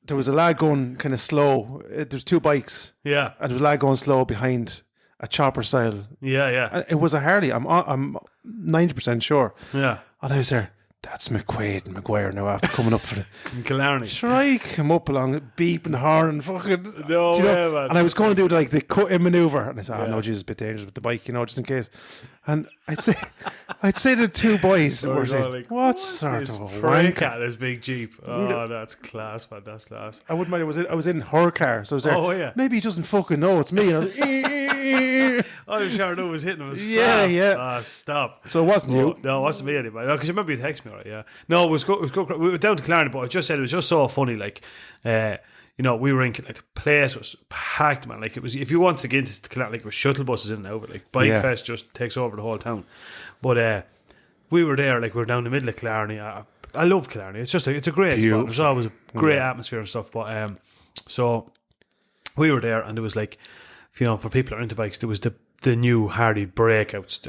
there was a lad going kind of slow. There's two bikes. Yeah, and there was a lad going slow behind a chopper style. Yeah. It was a Harley. I'm 90% sure. Yeah, and I was there. That's McQuaid and Maguire now after coming up for the Killarney. Sure, I come up along beeping the horn, fucking. No way, man. And I was going to do like the cut-in maneuver, and I said, "Oh no, Jesus, a bit dangerous with the bike, just in case." And I'd say to two boys, were saying, like, "What sort of a prank wanker?" at this big Jeep? Oh, that's class, man. That's class. I wouldn't mind. I was in her car, so I was there. Oh yeah. Maybe he doesn't fucking know it's me. And I was, I'm sure no was hitting him. Yeah. Stop. So it wasn't you. No, it wasn't me anyway. No, because you remember you texted me, right? Yeah. No, it was go. We were down to Killarney, but I just said it was just so funny. Like, we were in like the place was packed, man. Like it was. If you wanted to get into Killarney, like it was shuttle buses in and out. Like Bike Fest just takes over the whole town. But we were there. Like we were down the middle of Killarney. I love Killarney. It's just it's a great spot. There's always a great atmosphere and stuff. But so we were there, and there was like, for people that are into bikes, there was the new Hardy breakouts,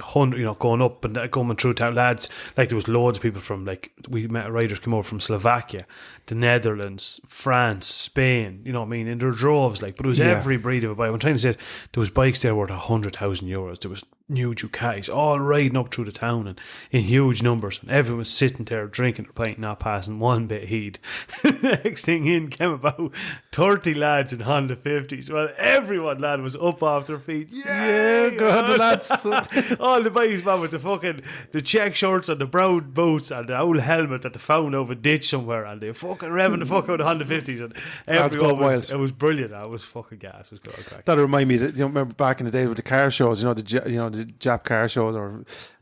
going up and going through town, lads. Like there was loads of people from we met riders come over from Slovakia, the Netherlands, France, Spain. You know what I mean? In their droves, but it was every breed of a bike. I'm trying to say there was bikes there worth €100,000. There was new Ducatis all riding up through the town and in huge numbers, and everyone was sitting there drinking their pint, not passing one bit heed. Next thing in came about 30 lads in Honda 50s. Well, everyone lad was up off their feet. Yeah, God, the lads. All the boys, man, with the check shorts and the brown boots and the old helmet that they found over a ditch somewhere, and they fucking revving the fuck out of the Honda 50s, and everyone it was brilliant. That was fucking gas. It was good. That remind me that remember back in the day with the car shows, the Jap car shows,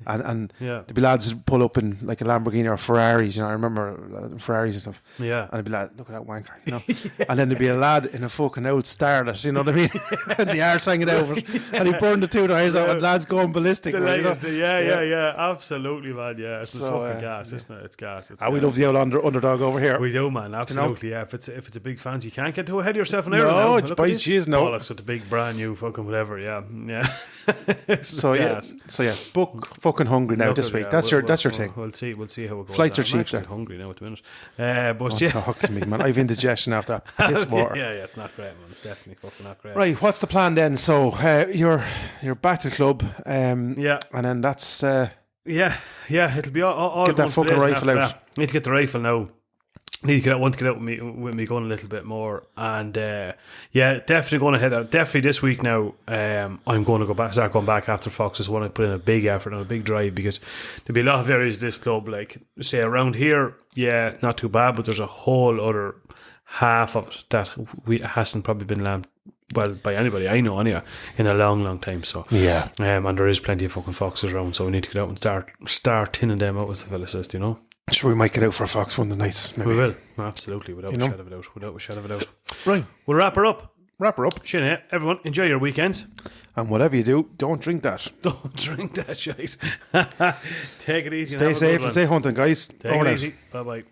and there'd be lads that pull up in like a Lamborghini or Ferraris. I remember Ferraris and stuff. Yeah, and I'd be like, look at that wanker, and then there'd be a lad in a fucking old Starlet, you know what I mean, and the arse hanging over, and he burned the two tires out, and lads going ballistic. Yeah, absolutely, man. Yeah, it's fucking gas, isn't it? It's gas. We love the old underdog over here. We do, man. Absolutely. Yeah, if it's a big fan, you can't get too ahead of yourself in Ireland. No, it's by cheese. No, bollocks with the big brand new fucking whatever. Yeah. So book fucking hungry now this week. That's your thing. We'll see how it goes. Flights are cheap. I'm hungry now at the minute. But talk to me, man. I've indigestion after that piss water. Yeah, it's not great, man. It's definitely fucking not great. Right, what's the plan then? So you're back to the club. And then that's it'll be all get that fucking rifle out. Need to get the rifle now. Want to get out with me going a little bit more, and definitely going to head out. Definitely this week now. I'm going to start going back after Foxes. Want to put in a big effort and a big drive, because there'll be a lot of areas of this club, like say around here, not too bad, but there's a whole other half of it that hasn't probably been well, by anybody I know anyway, in a long, long time. So Yeah. and there is plenty of fucking foxes around, so we need to get out and start tinning them out, as the fella says, you know. Sure, we might get out for a fox one of the nights. Maybe. We will, absolutely, without You know? a shadow of a doubt. Without a shadow of a doubt. Right. We'll wrap her up. Wrap her up. Sinead, everyone, enjoy your weekends. And whatever you do, don't drink that. Don't drink that shit. Take it easy. Stay safe and stay hunting, guys. Take it easy. Bye bye.